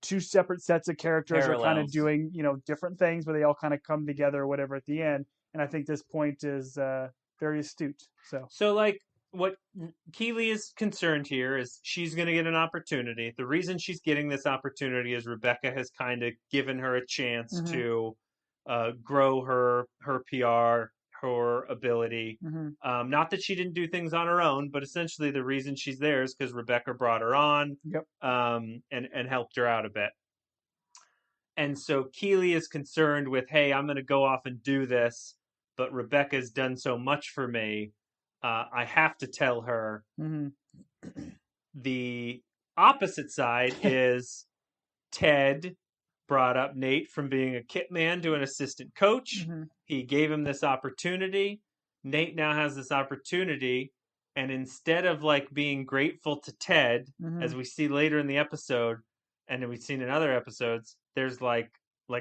two separate sets of characters are kind of Parallels. doing different things, but they all kind of come together or whatever at the end. And I think this point is very astute. So like what Keeley is concerned here is she's going to get an opportunity. The reason she's getting this opportunity is Rebecca has kind of given her a chance Mhm. to grow her PR, her ability. Mm-hmm. Not that she didn't do things on her own, but essentially the reason she's there is because Rebecca brought her on, Yep. and helped her out a bit. And so Keeley is concerned with, hey, I'm going to go off and do this, but Rebecca's done so much for me. I have to tell her. Mm-hmm. The opposite side is Ted brought up Nate from being a kit man to an assistant coach. Mm-hmm. He gave him this opportunity. Nate now has this opportunity. And instead of like being grateful to Ted, Mm-hmm. as we see later in the episode, and we've seen in other episodes, there's like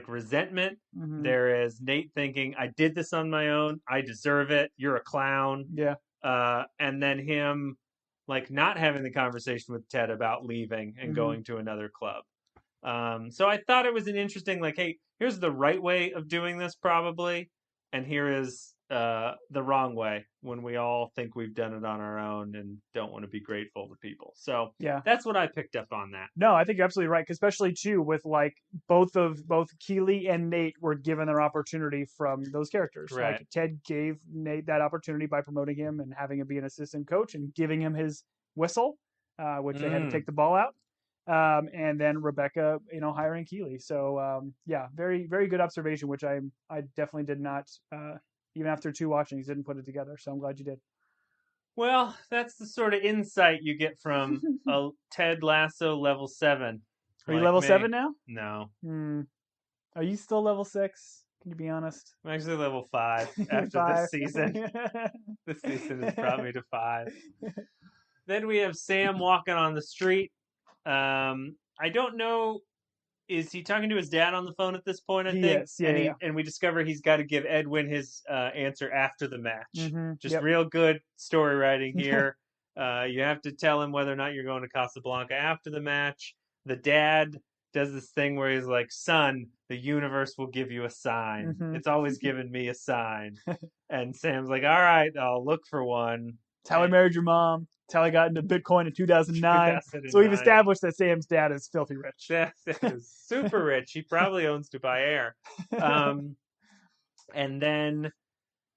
resentment. Mm-hmm. There is Nate thinking, I did this on my own. I deserve it. You're a clown. Yeah. And then him like not having the conversation with Ted about leaving and Mhm. going to another club. So I thought it was an interesting, like, hey, here's the right way of doing this probably, and here is the wrong way when we all think we've done it on our own and don't want to be grateful to people. So Yeah. that's what I picked up on that. No, I think you're absolutely right, 'cause especially too with like both Keeley and Nate were given their opportunity from those characters. Right. Like Ted gave Nate that opportunity by promoting him and having him be an assistant coach and giving him his whistle, which they had to take the ball out. And then Rebecca, hiring Keeley. So yeah, very, very good observation, which I definitely did not, even after 2 watchings, didn't put it together. So I'm glad you did. Well, that's the sort of insight you get from a Ted Lasso level 7. Are you like level me. 7 now? No. Are you still level 6? Can you be honest? I'm actually level 5 after 5. this season. This season has brought me to 5. Then we have Sam walking on the street. I don't know. Is he talking to his dad on the phone at this point? I think. Yes, yeah, And we discover he's got to give Edwin his answer after the match. Mhm, Just yep. real good story writing here. You have to tell him whether or not you're going to Casablanca after the match. The dad does this thing where he's like, son, the universe will give you a sign. Mhm. It's always given me a sign. And Sam's like, all right, I'll look for one. It's how I married your mom. It's how I got into Bitcoin in 2009. So we've 2009. established that Sam's dad is filthy rich. That is super rich. He probably owns Dubai Air. And then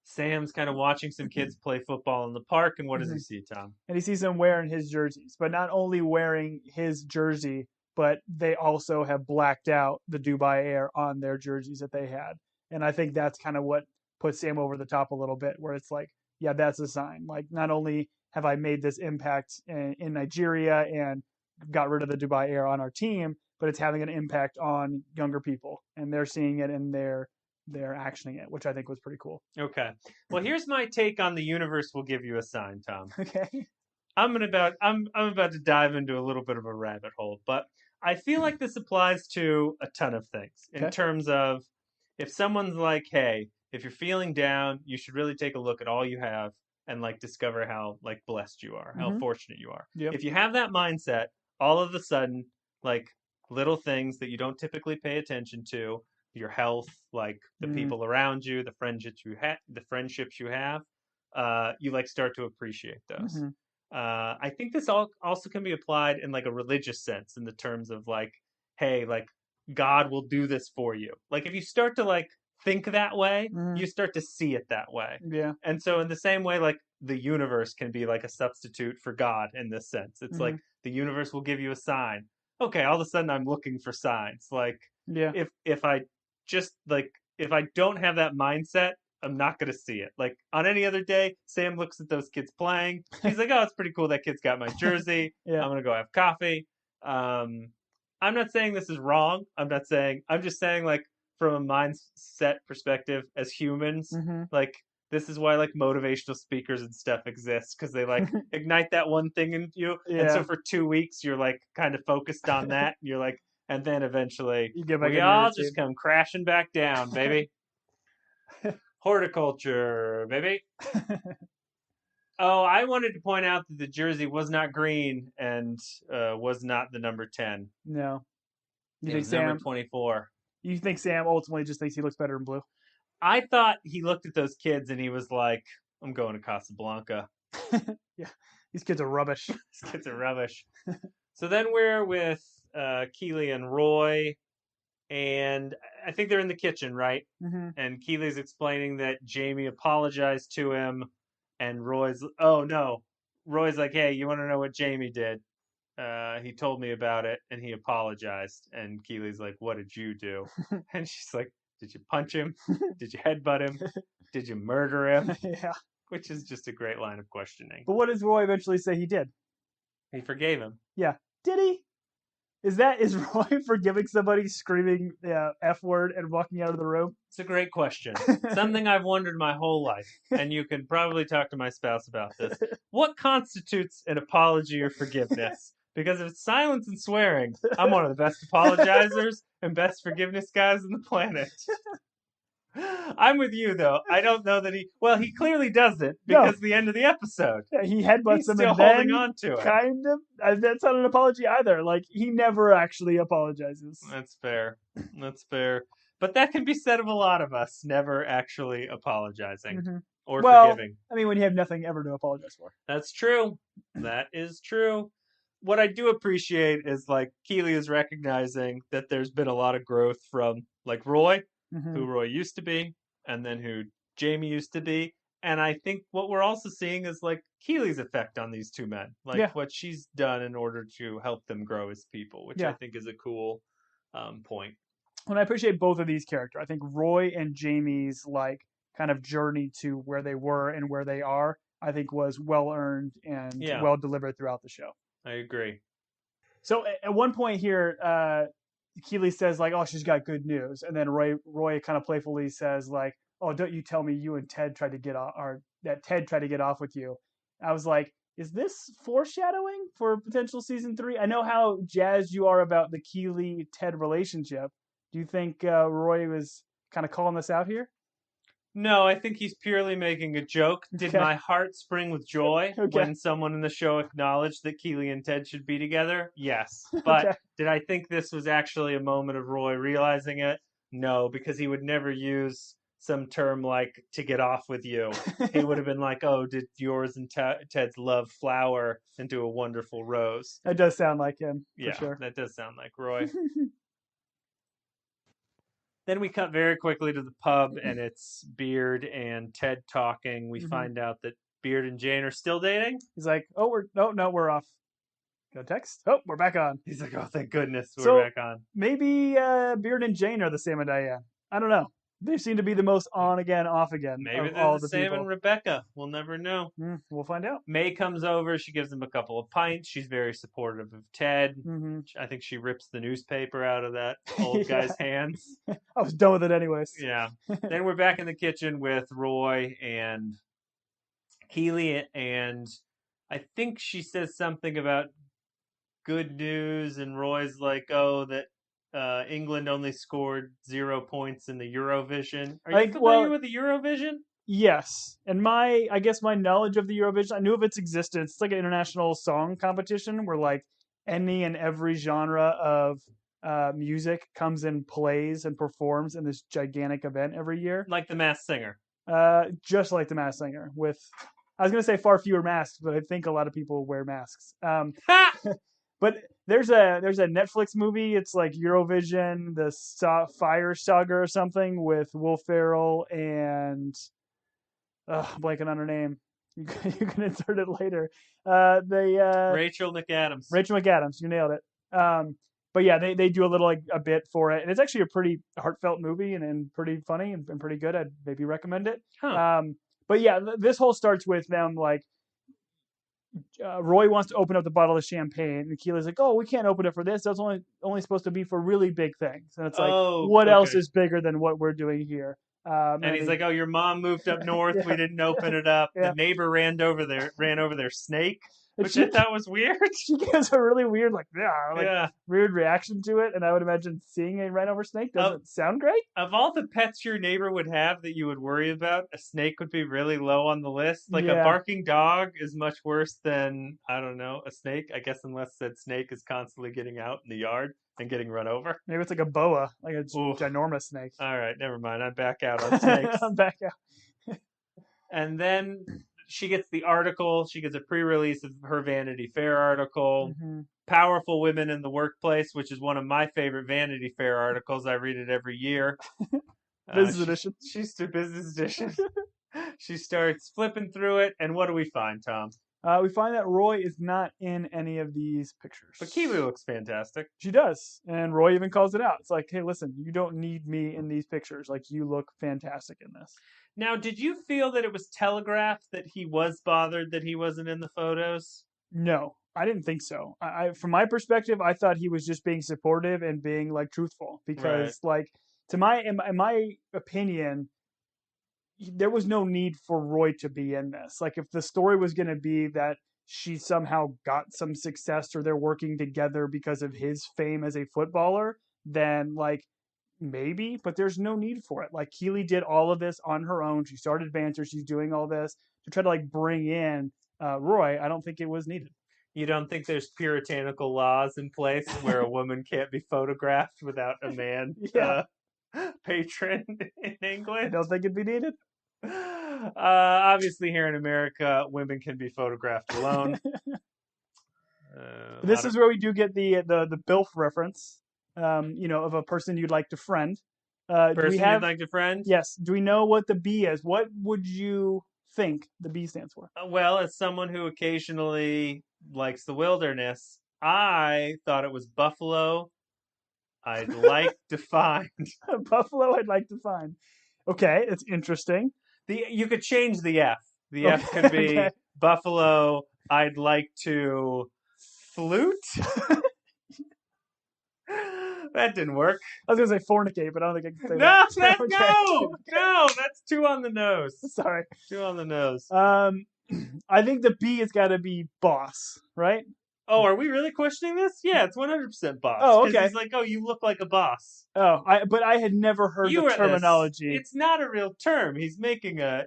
Sam's kind of watching some kids play football in the park, and what does he Mhm. see, Tom? And he sees them wearing his jerseys, but not only wearing his jersey, but they also have blacked out the Dubai Air on their jerseys that they had. And I think that's kind of what puts Sam over the top a little bit, where it's like, yeah, that's a sign. Like, not only have I made this impact in Nigeria and got rid of the Dubai Air on our team, but it's having an impact on younger people, and they're seeing it and they're actioning it, which I think was pretty cool. Okay. Well, here's my take on the universe will give you a sign, Tom. Okay. I'm about to dive into a little bit of a rabbit hole, but I feel like this applies to a ton of things in Okay. terms of if someone's like, "Hey, if you're feeling down, you should really take a look at all you have and like discover how like blessed you are, how Mhm. fortunate you are." Yep. If you have that mindset, all of a sudden, like little things that you don't typically pay attention to, your health, like the Mhm. people around you, the friendships you have, you like start to appreciate those. Mhm. I think this also can be applied in like a religious sense, in the terms of like, hey, like God will do this for you. Like if you start to like think that way, Mhm. you start to see it that way. Yeah. And so in the same way, like the universe can be like a substitute for God in this sense. It's like Mhm. the universe will give you a sign. Okay, all of a sudden I'm looking for signs. Like Yeah. if I just like if I don't have that mindset, I'm not going to see it. Like on any other day, Sam looks at those kids playing. He's like, "Oh, it's pretty cool. That kid's got my jersey. Yeah. I'm going to go have coffee." I'm not saying this is wrong. I'm just saying like from a mindset perspective as humans, Mhm. like this is why like motivational speakers and stuff exist, because they like ignite that one thing in you. And so Yeah. for 2 weeks, you're like kind of focused on that. And you're like, and then eventually You get back we into your all routine. just come crashing back down, baby. Horticulture, baby. Oh, I wanted to point out that the jersey was not green and was not the number 10. No. You It think was number Sam? 24. You think Sam ultimately just thinks he looks better in blue? I thought he looked at those kids and he was like, "I'm going to Casablanca." Yeah. These kids are rubbish. These kids are rubbish. So then we're with Keeley and Roy, and I think they're in the kitchen, right? Mm-hmm. And Keeley's explaining that Jamie apologized to him, and Roy's like, "Hey, you want to know what Jamie did? He told me about it, and he apologized." And Keeley's like, "What did you do?" And she's like, "Did you punch him? Did you headbutt him? Did you murder him?" Yeah. Which is just a great line of questioning. But what does Roy eventually say he did? He forgave him. Yeah. Did he? Is Roy forgiving somebody screaming the F word and walking out of the room? It's a great question. Something I've wondered my whole life, and you can probably talk to my spouse about this. What constitutes an apology or forgiveness? Because if it's silence and swearing, I'm one of the best apologizers and best forgiveness guys on the planet. I'm with you, though. I don't know that he clearly doesn't, because the end of the episode. Yeah, he headbutts He's him still and holding then on to it. kind of. That's not an apology either. Like, he never actually apologizes. That's fair. That's fair. But that can be said of a lot of us, never actually apologizing Mhm. or Well, forgiving. I mean, when you have nothing ever to apologize for. That's true. That is true. What I do appreciate is like Keeley is recognizing that there's been a lot of growth from like Roy, Mhm. who Roy used to be, and then who Jamie used to be. And I think what we're also seeing is like Keeley's effect on these two men, like Yeah. what she's done in order to help them grow as people, which I Yeah. think is a cool point. And I appreciate both of these characters. I think Roy and Jamie's like kind of journey to where they were and where they are, I think was well earned and Yeah. well delivered throughout the show. I agree. So at one point here, Keeley says like, "Oh, she's got good news," and then Roy kind of playfully says like, "Oh, don't you tell me you and Ted tried to get off, or that Ted tried to get off with you." I was like, is this foreshadowing for potential season 3? I know how jazzed you are about the Keeley Ted relationship. Do you think Roy was kind of calling this out here? No, I think he's purely making a joke. Did Okay. my heart spring with joy Okay. when someone in the show acknowledged that Keeley and Ted should be together? Yes. But Okay. did I think this was actually a moment of Roy realizing it? No, because he would never use some term like "to get off with you." He would have been like, "Oh, did yours and Ted's love flower into a wonderful rose?" That does sound like him, Yeah, for sure. that does sound like Roy. Then we cut very quickly to the pub, and it's Beard and Ted talking. We find out that Beard and Jane are still dating. He's like, no, we're off. Go text. Oh, we're back on. He's like, oh, thank goodness we're back on. Maybe Beard and Jane are the Sam and Diane. I don't know. They seem to be the most on again, off again. Maybe of they're all the the Sam people. and Rebecca. We'll never know. We'll find out. May comes over. She gives him a couple of pints. She's very supportive of Ted. I think she rips the newspaper out of that old guy's hands. I was done with it anyways. Yeah. Then we're back in the kitchen with Roy and Keeley, and I think she says something about good news, and Roy's like, oh, that England only scored 0 points in the Eurovision. Are you familiar with the Eurovision? Yes. And I guess my knowledge of the Eurovision, I knew of its existence. It's like an international song competition where like any and every genre of music comes and plays and performs in this gigantic event every year. Like the Masked Singer. Just like the Masked Singer, with, I was going to say far fewer masks, but I think a lot of people wear masks. But there's a Netflix movie. It's like Eurovision, the Fire Saga or something, with Will Ferrell and I'm blanking on her name. You can insert it later. Rachel McAdams. Rachel McAdams. You nailed it. But yeah, they do a little like a bit for it, and it's actually a pretty heartfelt movie and pretty funny and pretty good. I'd maybe recommend it. But yeah, this whole starts with them like. Roy wants to open up the bottle of champagne, and Keely's like, "Oh, we can't open it for this. That's only supposed to be for really big things." And it's like, what else is bigger than what we're doing here? And he's like, "Oh, your mom moved up north. We didn't open it up. The neighbor ran over their snake." Which I thought was weird. She gives a really weird, weird reaction to it, and I would imagine seeing a rhino over snake doesn't sound great. Of all the pets your neighbor would have that you would worry about, a snake would be really low on the list. Like a barking dog is much worse than, I don't know, a snake. I guess unless that snake is constantly getting out in the yard and getting run over. Maybe it's like a boa, like a ginormous snake. All right, never mind. I'm back out on snakes. I'm back out. And then she gets the article. She gets a pre-release of her Vanity Fair article. Powerful Women in the Workplace, which is one of my favorite Vanity Fair articles. I read it every year. Business edition. She's to business edition. She starts flipping through it, and what do we find, Tom? We find that Roy is not in any of these pictures. But Keeley looks fantastic. She does. And Roy even calls it out. It's like, hey, listen, you don't need me in these pictures. Like, you look fantastic in this. Now, did you feel that it was telegraphed that he was bothered that he wasn't in the photos? No, I didn't think so. From my perspective, I thought he was just being supportive and being like truthful because like in my opinion, there was no need for Roy to be in this. Like if the story was going to be that she somehow got some success or they're working together because of his fame as a footballer, then like maybe, but there's no need for it. Like Keeley did all of this on her own. She started Banter. She's doing all this to try to like bring in Roy. I don't think it was needed. You don't think there's puritanical laws in place where a woman can't be photographed without a man patron in England? I don't think it'd be needed. Obviously, here in America, women can be photographed alone. This is where we do get the BILF reference. Of a person you'd like to friend. You'd like to friend? Yes. Do we know what the B is? What would you think the B stands for? Well, as someone who occasionally likes the wilderness, I thought it was buffalo. I'd like to find. Buffalo I'd like to find. Okay, it's interesting. You could change the F. The F could be buffalo. I'd like to flute. That didn't work. I was going to say fornicate, but I don't think I can say that. No, that's too on the nose. Sorry. Too on the nose. I think the B has got to be boss, right? Oh, are we really questioning this? Yeah, it's 100% boss. Oh, okay. He's like, oh, you look like a boss. Oh, but I had never heard the terminology. It's not a real term. He's making a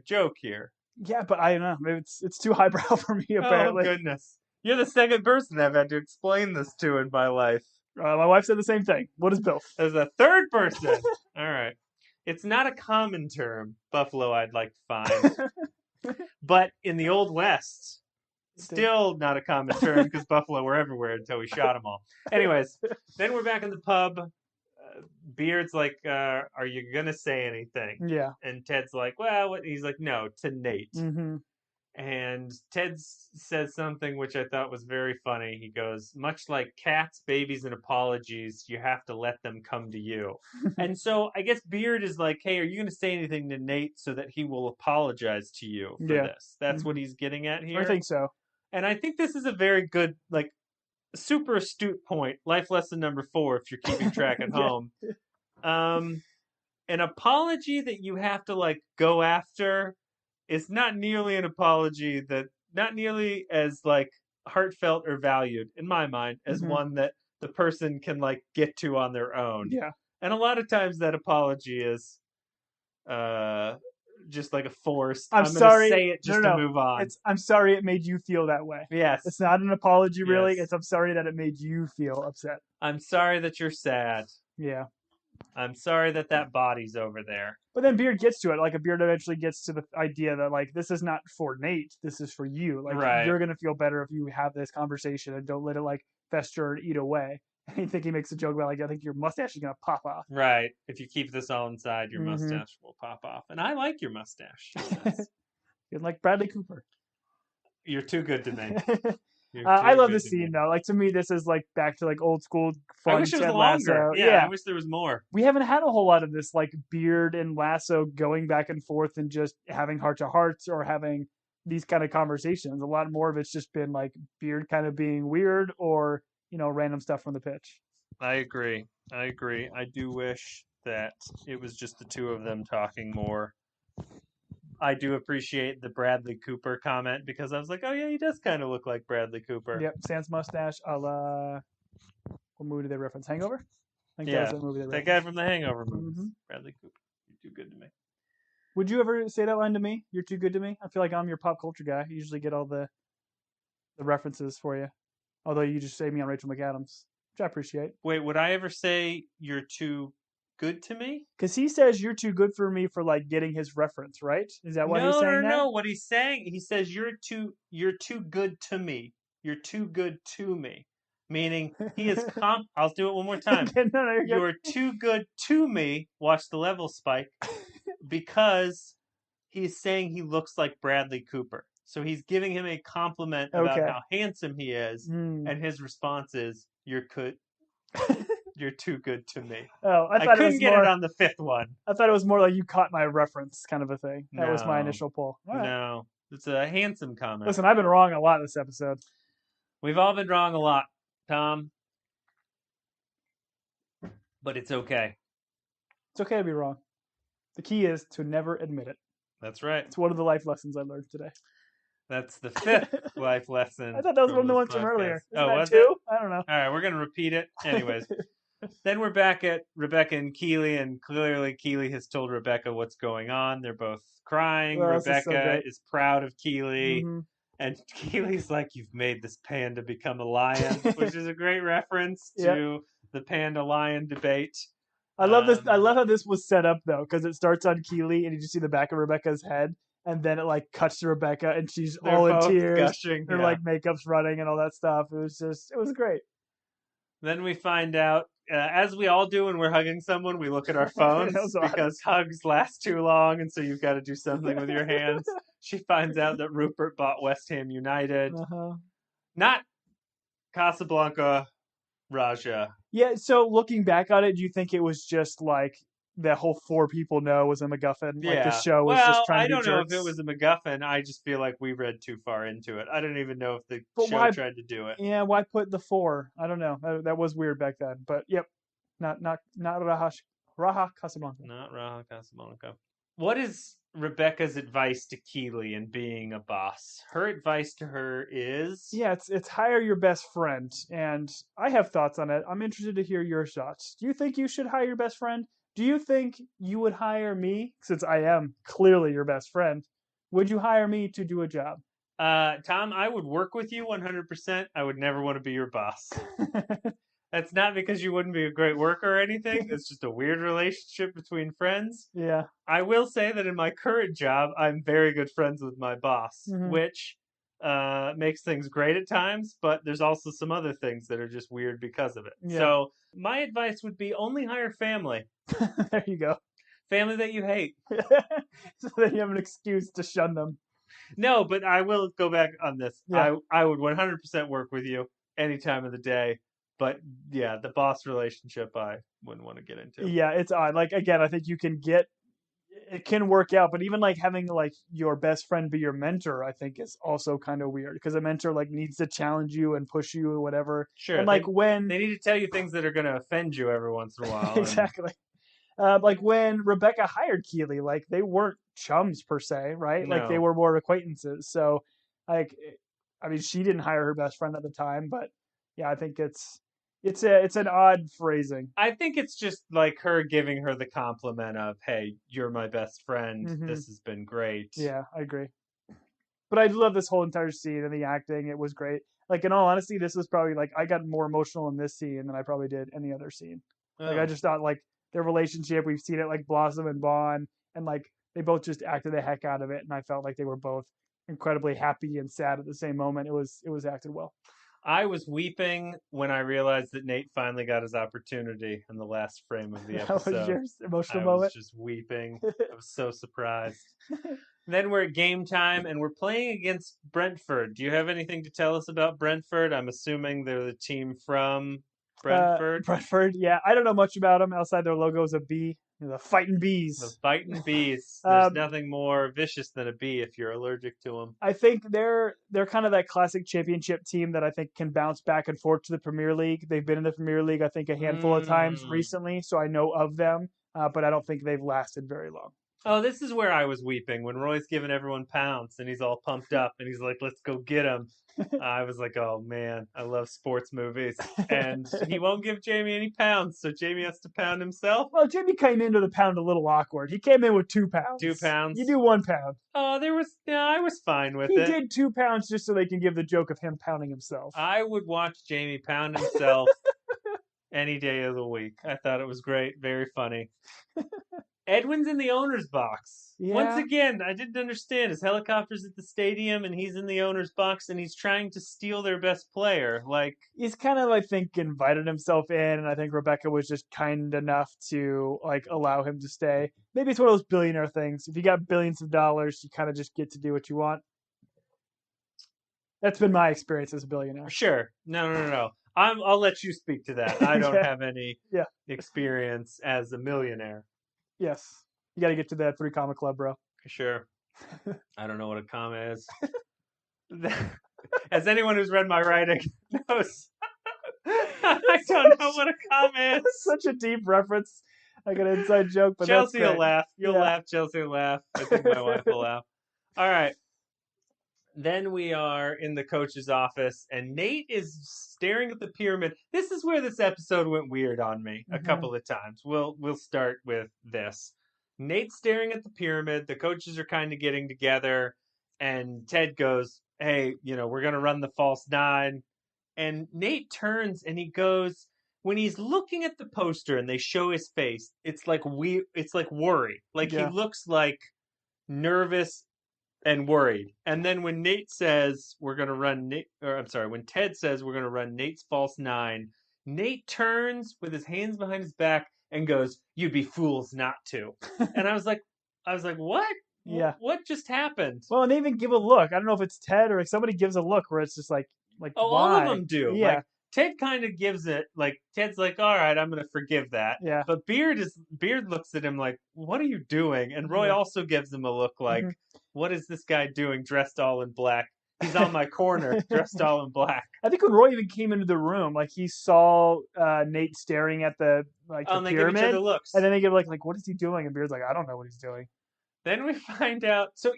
joke here. Yeah, but I don't know. Maybe it's too highbrow for me, apparently. Oh, goodness. You're the second person I've had to explain this to in my life. My wife said the same thing. What is BILF? There's a third person. All right. It's not a common term, buffalo I'd like to find. But in the Old West, still not a common term because buffalo were everywhere until we shot them all. Anyways, then we're back in the pub. Beard's like, are you going to say anything? Yeah. And Ted's like, well, what? He's like, no, to Nate. Mm-hmm. And Ted says something which I thought was very funny. He goes, much like cats, babies, and apologies, you have to let them come to you. And so I guess Beard is like, hey, are you going to say anything to Nate so that he will apologize to you for this? That's what he's getting at here. I think so. And I think this is a very good, like, super astute point. Life lesson number 4, if you're keeping track at home. An apology that you have to, like, go after is not nearly an apology that, not nearly as, like, heartfelt or valued, in my mind, as one that the person can, like, get to on their own. Yeah. And a lot of times that apology is just like a forced, I'm going to sorry. say it just to move on. I'm sorry it made you feel that way. Yes. It's not an apology, really. Yes. It's I'm sorry that it made you feel upset. I'm sorry that you're sad. Yeah. I'm sorry that body's over there. But then Beard gets to it. Like, Beard eventually gets to the idea that, like, this is not for Nate. This is for you. Like, you're going to feel better if you have this conversation and don't let it, like, fester and eat away. I think he makes a joke about, like, I think your mustache is going to pop off. Right. If you keep this all inside, your mustache will pop off. And I like your mustache. You're like Bradley Cooper. You're too good to me. I love this scene, though. Like, to me, this is, like, back to, like, old school fun. I wish it was Ted longer. Lasso. Yeah, I wish there was more. We haven't had a whole lot of this, like, Beard and Lasso going back and forth and just having heart-to-hearts or having these kind of conversations. A lot more of it's just been, like, Beard kind of being weird or, you know, random stuff from the pitch. I agree. I do wish that it was just the two of them talking more. I do appreciate the Bradley Cooper comment because I was like, oh yeah, he does kind of look like Bradley Cooper. Yep, sans mustache a la... What movie did they reference? Hangover? I think yeah, that was the movie they referenced. That guy from the Hangover movies. Bradley Cooper. You're too good to me. Would you ever say that line to me? You're too good to me? I feel like I'm your pop culture guy. I usually get all the references for you. Although you just say me on Rachel McAdams, which I appreciate. Wait, would I ever say you're too good to me? Because he says you're too good for me for, like, getting his reference, right? Is that why he's saying that? No. What he's saying, he says you're too good to me. You're too good to me. Meaning he is I'll do it one more time. You're too good to me. Watch the level spike. Because he's saying he looks like Bradley Cooper. So he's giving him a compliment about how handsome he is, and his response is, "You're too good to me." Oh, I couldn't get it on the 5th one. I thought it was more like you caught my reference kind of a thing. That was my initial pull. Right. No, it's a handsome comment. Listen, I've been wrong a lot this episode. We've all been wrong a lot, Tom. But it's okay. It's okay to be wrong. The key is to never admit it. That's right. It's one of the life lessons I learned today. That's the 5th life lesson. I thought that was one of the ones from earlier. Isn't that 2? It? I don't know. All right, we're going to repeat it. Anyways, then we're back at Rebecca and Keeley, and clearly Keeley has told Rebecca what's going on. They're both crying. Rebecca is proud of Keeley. And Keeley's like, you've made this panda become a lion, which is a great reference to the panda-lion debate. I love this. I love how this was set up, though, because it starts on Keeley, and you just see the back of Rebecca's head, and then it, like, cuts to Rebecca, and she's all in tears. Gushing, her, like, makeup's running and all that stuff. It was great. Then we find out, as we all do when we're hugging someone, we look at our phones because hugs last too long, and so you've got to do something with your hands. She finds out that Rupert bought West Ham United. Not Casablanca Raja. Yeah, so looking back on it, do you think it was just like the whole 4 people know was a MacGuffin? Like the show was just trying to be jerks? I don't know if it was a MacGuffin. I just feel like we read too far into it. I don't even know if the show tried to do it. Yeah, why put the 4? I don't know. That was weird back then. But yep, not Raja Casablanca. Not Raja Casablanca. What is Rebecca's advice to Keeley in being a boss? Her advice to her is... Yeah, it's hire your best friend. And I have thoughts on it. I'm interested to hear your thoughts. Do you think you should hire your best friend? Do you think you would hire me, since I am clearly your best friend? Would you hire me to do a job? Tom, I would work with you 100%. I would never want to be your boss. That's not because you wouldn't be a great worker or anything. It's just a weird relationship between friends. Yeah. I will say that in my current job, I'm very good friends with my boss, which makes things great at times, but there's also some other things that are just weird because of it. Yeah. So my advice would be only hire family. There you go. Family that you hate. So then you have an excuse to shun them. No, but I will go back on this. Yeah. I would 100% work with you any time of the day. But yeah, the boss relationship I wouldn't want to get into. Yeah, it's odd. Like, again, I think it can work out, but even like having like your best friend be your mentor, I think is also kind of weird because a mentor like needs to challenge you and push you or whatever. Sure. And like when they need to tell you things that are going to offend you every once in a while. exactly. Like when Rebecca hired Keeley, like they weren't chums per se, right? No. Like they were more acquaintances. So like, I mean, she didn't hire her best friend at the time, but yeah, I think it's an odd phrasing. I think it's just like her giving her the compliment of, "Hey, you're my best friend. Mhm. This has been great." Yeah, I agree. But I love this whole entire scene and the acting. It was great. Like in all honesty, this was probably like I got more emotional in this scene than I probably did any other scene. Like I just thought like their relationship, we've seen it like blossom and bond, and like they both just acted the heck out of it, and I felt like they were both incredibly happy and sad at the same moment. It was acted well. I was weeping when I realized that Nate finally got his opportunity in the last frame of the episode. That was your emotional I moment? was just weeping. I was so surprised. Then we're at game time, and we're playing against Brentford. Do you have anything to tell us about Brentford? I'm assuming they're the team from Brentford. Brentford, yeah. I don't know much about them outside their logo is a bee. The fighting bees. The fighting bees. There's nothing more vicious than a bee if you're allergic to them. I think they're kind of that classic championship team that I think can bounce back and forth to the Premier League. They've been in the Premier League, I think, a handful of times recently, so I know of them, but I don't think they've lasted very long. Oh, this is where I was weeping when Roy's giving everyone pounds and he's all pumped up and he's like, "Let's go get him." I was like, "Oh man, I love sports movies." And he won't give Jamie any pounds, so Jamie has to pound himself. Well, Jamie came into the pound a little awkward. He came in with 2 pounds. 2 pounds. You do 1 pound. Oh, I was fine with it. He did 2 pounds just so they can give the joke of him pounding himself. I would watch Jamie pound himself any day of the week. I thought it was great, very funny. Edwin's in the owner's box. Yeah. Once again, I didn't understand. His helicopter's at the stadium and he's in the owner's box and he's trying to steal their best player. Like, he's kind of, I think, invited himself in, and I think Rebecca was just kind enough to like allow him to stay. Maybe it's one of those billionaire things. If you got billions of dollars, you kind of just get to do what you want. That's been my experience as a billionaire. Sure. No. I'll let you speak to that. I don't have any experience as a millionaire. Yes. You got to get to that 3 comma club, bro. Sure. I don't know what a comma is. As anyone who's read my writing knows, I don't know what a comma is. Such a deep reference. Like an inside joke, but Chelsea that's will laugh. You'll laugh. Chelsea will laugh. I think my wife will laugh. All right. Then we are in the coach's office, and Nate is staring at the pyramid. This is where this episode went weird on me a couple of times. We'll start with this. Nate's staring at the pyramid. The coaches are kind of getting together, and Ted goes, "Hey, we're going to run the false 9." And Nate turns and he goes, when he's looking at the poster and they show his face, it's like worry. Like he looks like nervous and worried. And then when Nate says we're going to run when Ted says we're going to run Nate's false 9, Nate turns with his hands behind his back and goes, "You'd be fools not to." And I was like, what? Yeah. What just happened? Well, and they even give a look. I don't know if it's Ted or if somebody gives a look where it's just like why? All of them do. Yeah. Like, Ted kind of gives it, like, Ted's like, "All right, I'm going to forgive that." Yeah. But Beard looks at him like, "What are you doing?" And Roy also gives him a look like, "What is this guy doing dressed all in black? He's on my corner dressed all in black." I think when Roy even came into the room, like he saw Nate staring at the pyramid. They give each other looks. And then they give like, "What is he doing?" And Beard's like, "I don't know what he's doing." Then we find out. So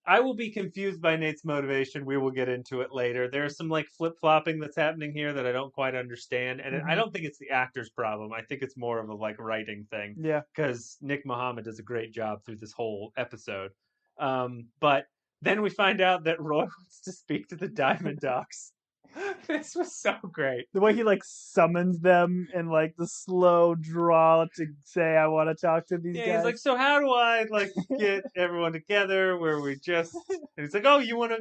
I will be confused by Nate's motivation. We will get into it later. There's some like flip-flopping that's happening here that I don't quite understand. And I don't think it's the actor's problem. I think it's more of a like writing thing. Yeah. Because Nick Mohammed does a great job through this whole episode. But then we find out that Roy wants to speak to the Diamond Docs. This was so great. The way he like summons them and like the slow draw to say, "I want to talk to these Yeah, guys." he's like, so how do I like get everyone together where we just? And he's like, oh, you wanna?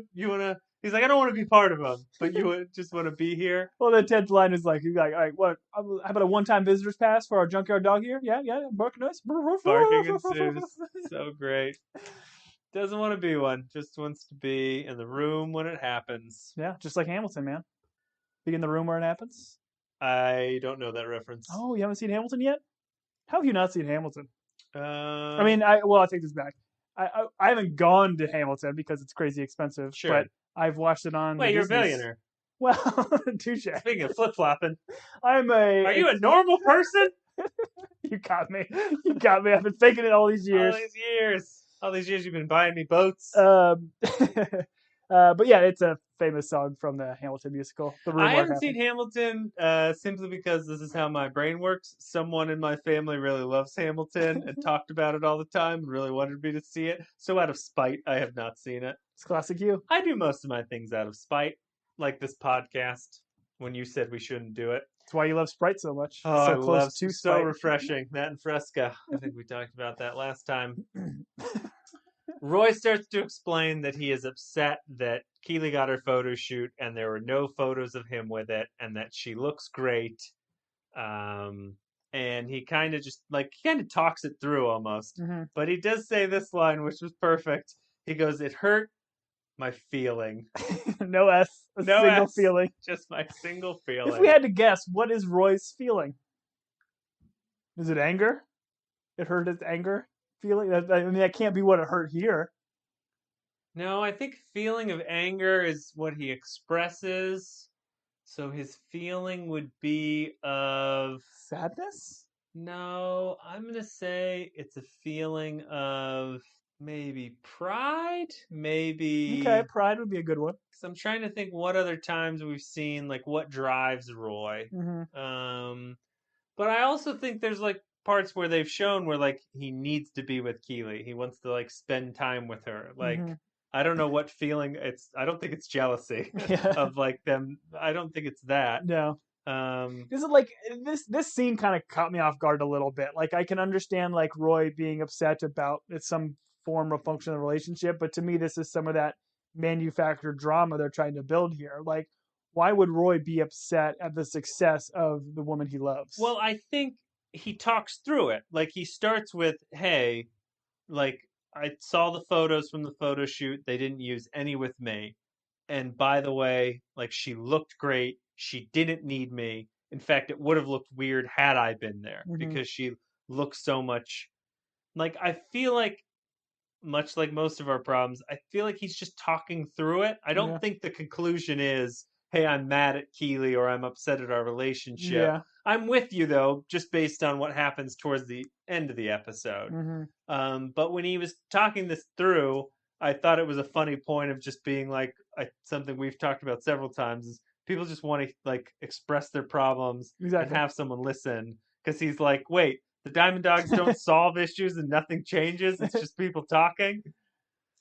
He's like, I don't want to be part of them, but you just want to be here. Well, then Ted's line is like, "He's like, all right, what? How about a one-time visitor's pass for our junkyard dog here? Yeah, barking noise, Barking ensues. So great. Doesn't want to be one. Just wants to be in the room when it happens. Yeah, just like Hamilton, man. Be in the room where it happens. I don't know that reference. Oh, you haven't seen Hamilton yet? How have you not seen Hamilton? I mean, I take this back. I haven't gone to Hamilton because it's crazy expensive. Sure. But I've watched it on. Wait, you're a billionaire. Well, touche. Speaking of flip flopping, Are you a normal person? You got me. You got me. I've been faking it all these years. All these years you've been buying me boats. But yeah, it's a famous song from the Hamilton musical. I haven't seen Hamilton simply because this is how my brain works. Someone in my family really loves Hamilton and talked about it all the time and really wanted me to see it. So out of spite, I have not seen it. It's classic you. I do most of my things out of spite, like this podcast when you said we shouldn't do it. That's why you love Sprite so much. Oh, so close to Sprite. So refreshing. That and Fresca. I think we talked about that last time. Roy starts to explain that he is upset that Keeley got her photo shoot and there were no photos of him with it and that she looks great. And he kind of talks it through almost. Mm-hmm. But he does say this line, which was perfect. He goes, "It hurt my feeling." No S. Single feeling. Just my single feeling. If we had to guess, what is Roy's feeling? Is it anger? It hurt his anger feeling? I mean, that can't be what it hurt here. No, I think feeling of anger is what he expresses. So his feeling would be of... sadness? No, I'm going to say it's a feeling of maybe pride? Maybe... Okay, pride would be a good one. Because I'm trying to think what other times we've seen, like, what drives Roy. Mm-hmm. But I also think there's, like, parts where they've shown where, like, he needs to be with Keeley. He wants to, like, spend time with her. Like, I don't know what feeling it's... I don't think it's jealousy of, like, them. I don't think it's that. No. This is like this scene kind of caught me off guard a little bit. Like, I can understand like Roy being upset about some form of functional relationship, but to me this is some of that manufactured drama they're trying to build here. Like, why would Roy be upset at the success of the woman he loves? Well, I think he talks through it. Like, he starts with, "Hey, like, I saw the photos from the photo shoot. They didn't use any with me. And by the way, like, she looked great. She didn't need me. In fact, it would have looked weird had I been there because she looks so much." Like, I feel like, much like most of our problems, I feel like he's just talking through it. I don't think the conclusion is, "Hey, I'm mad at Keeley," or "I'm upset at our relationship." Yeah. I'm with you, though, just based on what happens towards the end of the episode. But when he was talking this through, I thought it was a funny point of just being like, something we've talked about several times, is people just want to like express their problems and have someone listen. Because he's like, wait, the Diamond Dogs don't solve issues and nothing changes. It's just people talking,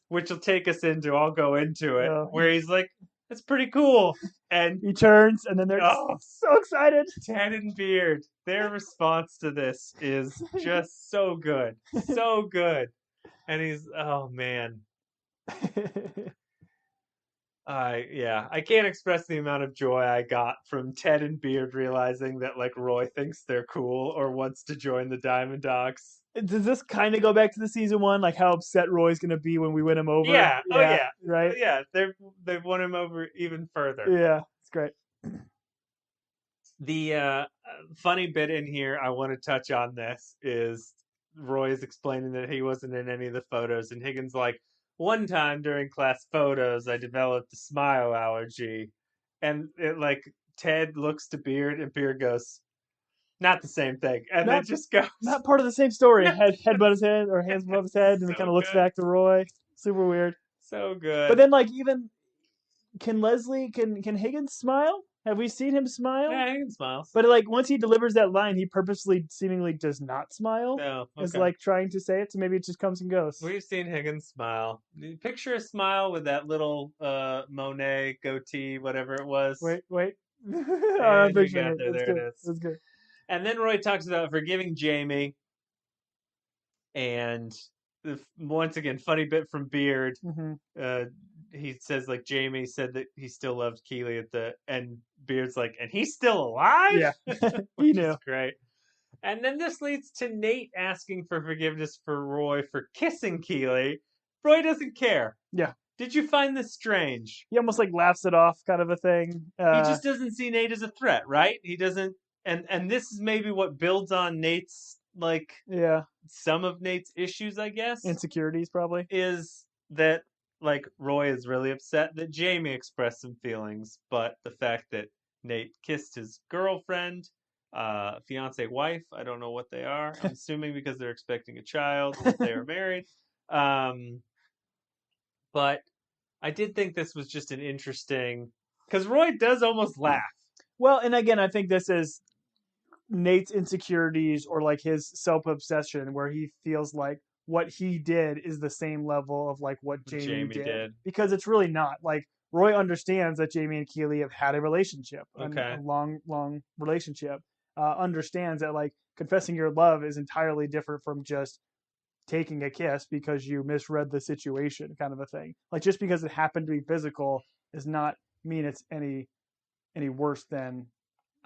which will take us into, I'll go into it, where he's like, "That's pretty cool." And he turns and then they're so excited. Ted and Beard, their response to this is just so good. So good. And he's, oh man. I can't express the amount of joy I got from Ted and Beard realizing that like Roy thinks they're cool or wants to join the Diamond Dogs. Does this kind of go back to the season one, like how upset Roy's going to be when we win him over? Yeah. Oh yeah. Right. Yeah. They've won him over even further. Yeah, it's great. The funny bit in here I want to touch on this is Roy is explaining that he wasn't in any of the photos, and Higgins like, "One time during class photos, I developed a smile allergy," and it like Ted looks to Beard, and Beard goes, "Not the same thing," and then just goes, "Not part of the same story." Head above his head or hands above his head, and he kind of looks back to Roy. Super weird. So good. But then, like, even can Higgins smile? Have we seen him smile? Yeah, he smiles. But like once he delivers that line, he purposely, seemingly does not smile. No, okay. Is like trying to say it, so maybe it just comes and goes. We've seen Higgins smile. Picture a smile with that little Monet goatee, whatever it was. Wait. And I'm you picturing got it. there. That's There good. it is. That's good. And then Roy talks about forgiving Jamie. And once again, funny bit from Beard. Mm-hmm. He says like Jamie said that he still loved Keeley at the end. Beard's like, and he's still alive? Yeah. Which He knew. is great. And then this leads to Nate asking for forgiveness for Roy for kissing Keeley. Roy doesn't care. Yeah. Did you find this strange? He almost like laughs it off, kind of a thing. He just doesn't see Nate as a threat, right? He doesn't, and this is maybe what builds on Nate's like some of Nate's issues, I guess. Insecurities, probably. Is that like Roy is really upset that Jamie expressed some feelings, but the fact that Nate kissed his girlfriend, fiance, wife, I don't know what they are. I'm assuming because they're expecting a child that they are married. But I did think this was just an interesting, because Roy does almost laugh. Well, and again, I think this is Nate's insecurities or like his self-obsession, where he feels like what he did is the same level of like what Jamie did. Because it's really not. Like Roy understands that Jamie and Keeley have had a relationship, a long relationship. Understands that like confessing your love is entirely different from just taking a kiss because you misread the situation, kind of a thing. Like just because it happened to be physical does not mean it's any worse than.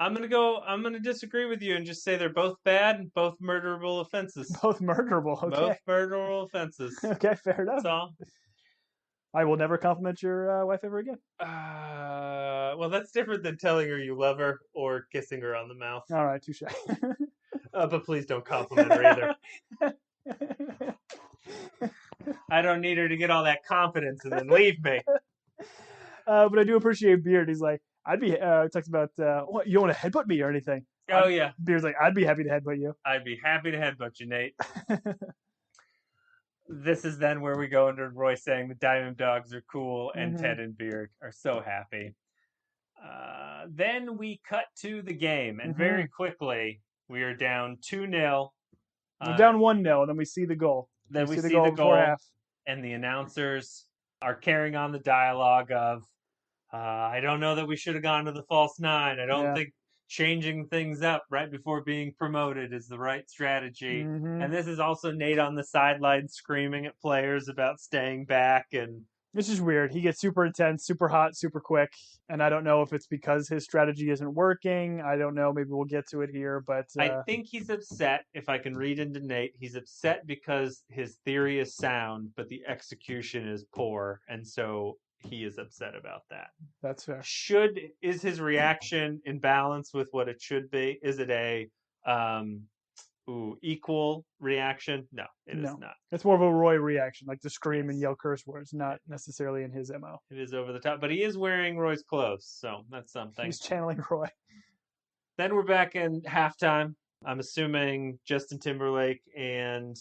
I'm gonna disagree with you and just say they're both bad and both murderable offenses. Both murderable, okay. Both murderable offenses. Okay, fair enough. That's all. I will never compliment your wife ever again. Well, that's different than telling her you love her or kissing her on the mouth. All right, touche. But please don't compliment her either. I don't need her to get all that confidence and then leave me. But I do appreciate Beard. He's like, I'd be, talks about, what, you don't want to headbutt me or anything? Oh, yeah. Beard's like, I'd be happy to headbutt you. I'd be happy to headbutt you, Nate. This is then where we go into Roy saying the Diamond Dogs are cool and Ted and Beard are so happy. Then we cut to the game, and very quickly we are down 2-0. We're down 1-0, and then we see the goal. Then we see the goal before half. And the announcers are carrying on the dialogue of, I don't know that we should have gone to the false nine. I don't think changing things up right before being promoted is the right strategy. And this is also Nate on the sideline screaming at players about staying back. And it's just weird. He gets super intense, super hot, super quick. And I don't know if it's because his strategy isn't working. I don't know. Maybe we'll get to it here. But I think he's upset, if I can read into Nate, he's upset because his theory is sound, but the execution is poor. And so he is upset about that. That's fair. Is his reaction in balance with what it should be? Is it a equal reaction? No, it is not. It's more of a Roy reaction, like to scream and yell curse words, not necessarily in his MO. It is over the top, but he is wearing Roy's clothes, so that's something. He's channeling Roy. Then we're back in halftime. I'm assuming Justin Timberlake and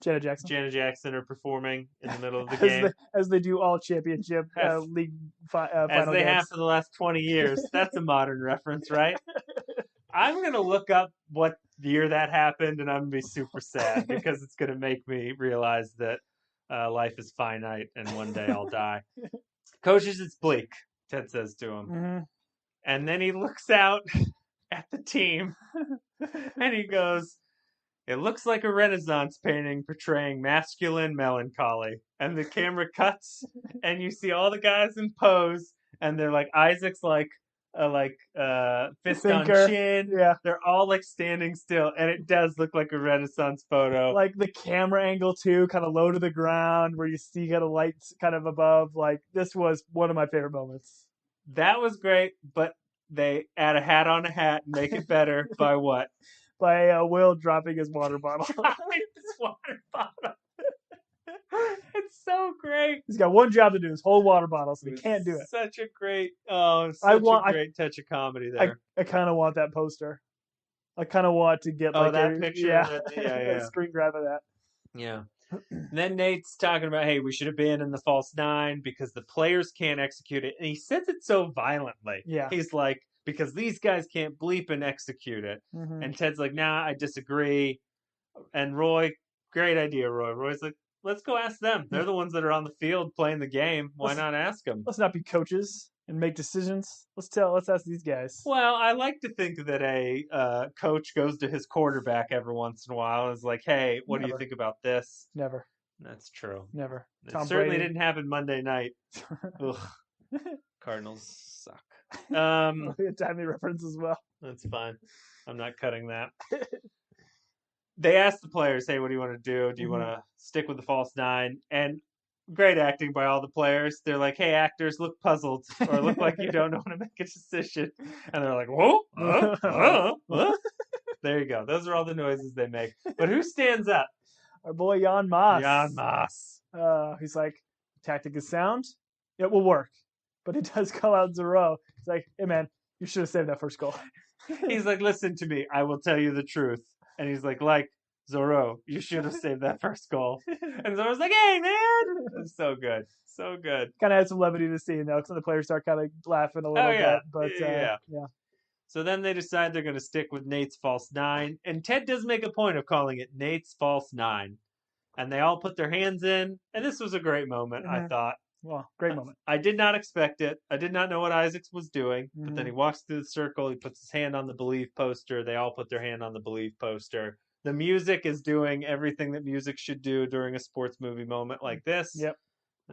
Janet Jackson are performing in the middle of the game. As they do all championship league final as they games. have for the last 20 years. That's a modern reference, right? I'm going to look up what year that happened, and I'm going to be super sad because it's going to make me realize that life is finite and one day I'll die. Coaches, it's bleak, Ted says to him. And then he looks out at the team and he goes, it looks like a Renaissance painting portraying masculine melancholy. And the camera cuts and you see all the guys in pose and they're like, Isaac's like fist on chin. Yeah. They're all like standing still and it does look like a Renaissance photo. Like the camera angle too, kind of low to the ground where you see kind of lights kind of above. Like this was one of my favorite moments. That was great, but they add a hat on a hat and make it better by what? By Will dropping his water bottle. Dropping his water bottle. It's so great. He's got one job to do: his whole water bottle, so he can't do it. Such a great, a great touch of comedy there. I kind of want that poster. I kind of want to get that picture. Yeah. Screen grab of that. Yeah. Then Nate's talking about, hey, we should have been in the false nine because the players can't execute it. And he says it so violently. Yeah. He's like, because these guys can't bleep and execute it. Mhm. And Ted's like, nah, I disagree. And Roy, great idea, Roy. Roy's like, let's go ask them. They're the ones that are on the field playing the game. Why not ask them? Let's not be coaches and make decisions. Let's ask these guys. Well, I like to think that a coach goes to his quarterback every once in a while and is like, hey, what do you Never. think about this? Never. That's true. Never. It Tom certainly Brady. didn't happen Monday night. Ugh. Cardinals suck. A timely reference as well. That's fine. I'm not cutting that. They asked the players, hey, what do you want to do? Do you want to stick with the false nine? And great acting by all the players. They're like, hey, actors, look puzzled or look like you don't know how to make a decision. And they're like, whoa, There you go. Those are all the noises they make. But who stands up? Our boy Jan Maas. Jan Maas. He's like, tactic is sound. It will work. But he does call out Zoro. He's like, hey, man, you should have saved that first goal. He's like, listen to me. I will tell you the truth. And he's like, Zoro, you should have saved that first goal. And Zoro's like, hey, man. It's so good. So good. Kind of had some levity to the scene, though, because the players start kind of laughing a little bit. But, yeah. So then they decide they're going to stick with Nate's false nine. And Ted does make a point of calling it Nate's false nine. And they all put their hands in. And this was a great moment, I thought. Well, great moment. I did not expect it. I did not know what Isaacs was doing. But then he walks through the circle. He puts his hand on the believe poster. They all put their hand on the believe poster. The music is doing everything that music should do during a sports movie moment like this. Yep.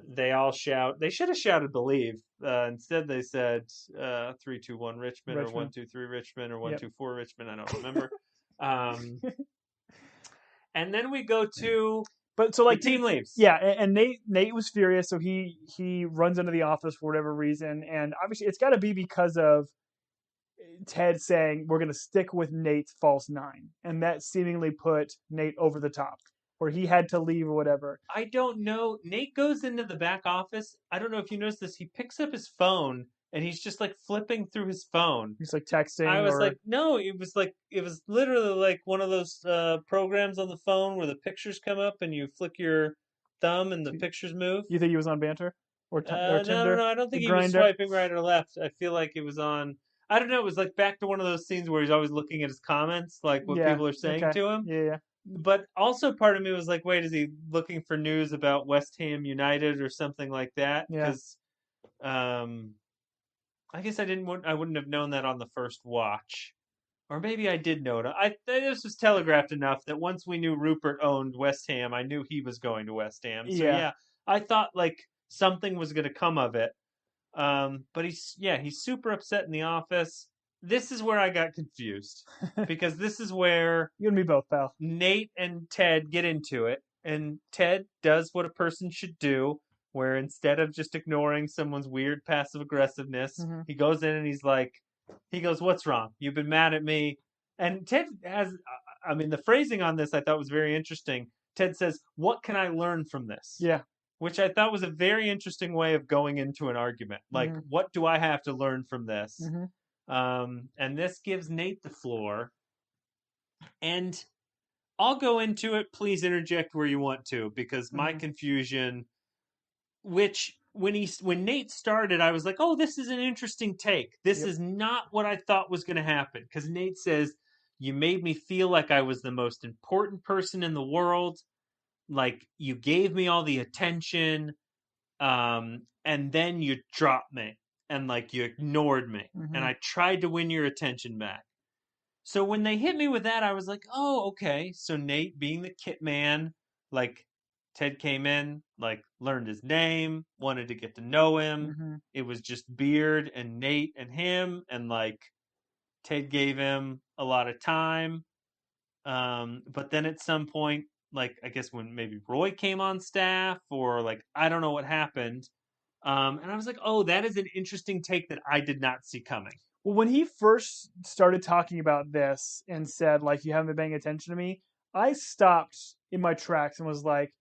They all shout. They should have shouted believe. Instead, they said 3-2-1 Richmond or 1-2-3 Richmond or 1-2-4 Richmond. I don't remember. And then we go to the team leaves. Yeah, and Nate was furious, so he runs into the office for whatever reason, and obviously it's got to be because of Ted saying we're going to stick with Nate's false nine, and that seemingly put Nate over the top, where he had to leave or whatever. I don't know. Nate goes into the back office. I don't know if you noticed this. He picks up his phone and he's just like flipping through his phone. He's like texting. I was like, no, it was literally like one of those programs on the phone where the pictures come up and you flick your thumb and the pictures move. You think he was on Banter or Tinder? No. I don't think he was swiping right or left. I feel like it was on. I don't know. It was like back to one of those scenes where he's always looking at his comments, like what people are saying to him. Yeah. But also part of me was like, wait, is he looking for news about West Ham United or something like that? Because I guess I wouldn't have known that on the first watch. Or maybe I did know it. This was telegraphed enough that once we knew Rupert owned West Ham, I knew he was going to West Ham. So yeah I thought like something was going to come of it. But he's super upset in the office. This is where I got confused because this is where you and me both, pal. Nate and Ted get into it, and Ted does what a person should do, where instead of just ignoring someone's weird passive aggressiveness, he goes in and he goes, "What's wrong? You've been mad at me." And Ted the phrasing on this I thought was very interesting. Ted says, "What can I learn from this?" Yeah. Which I thought was a very interesting way of going into an argument. Like, what do I have to learn from this? And this gives Nate the floor. And I'll go into it. Please interject where you want to, because my confusion, which when Nate started, I was like, oh, this is an interesting take. This is not what I thought was going to happen. Because Nate says, you made me feel like I was the most important person in the world. Like, you gave me all the attention, and then you dropped me, and, like, you ignored me, and I tried to win your attention back. So when they hit me with that, I was like, oh, okay. So Nate, being the kit man, like, Ted came in, like, learned his name, wanted to get to know him. It was just Beard and Nate and him, and, like, Ted gave him a lot of time. But then at some point, like, I guess when maybe Roy came on staff, or like, I don't know what happened. And I was like, oh, that is an interesting take that I did not see coming. Well, when he first started talking about this and said, like, you haven't been paying attention to me, I stopped in my tracks and was like,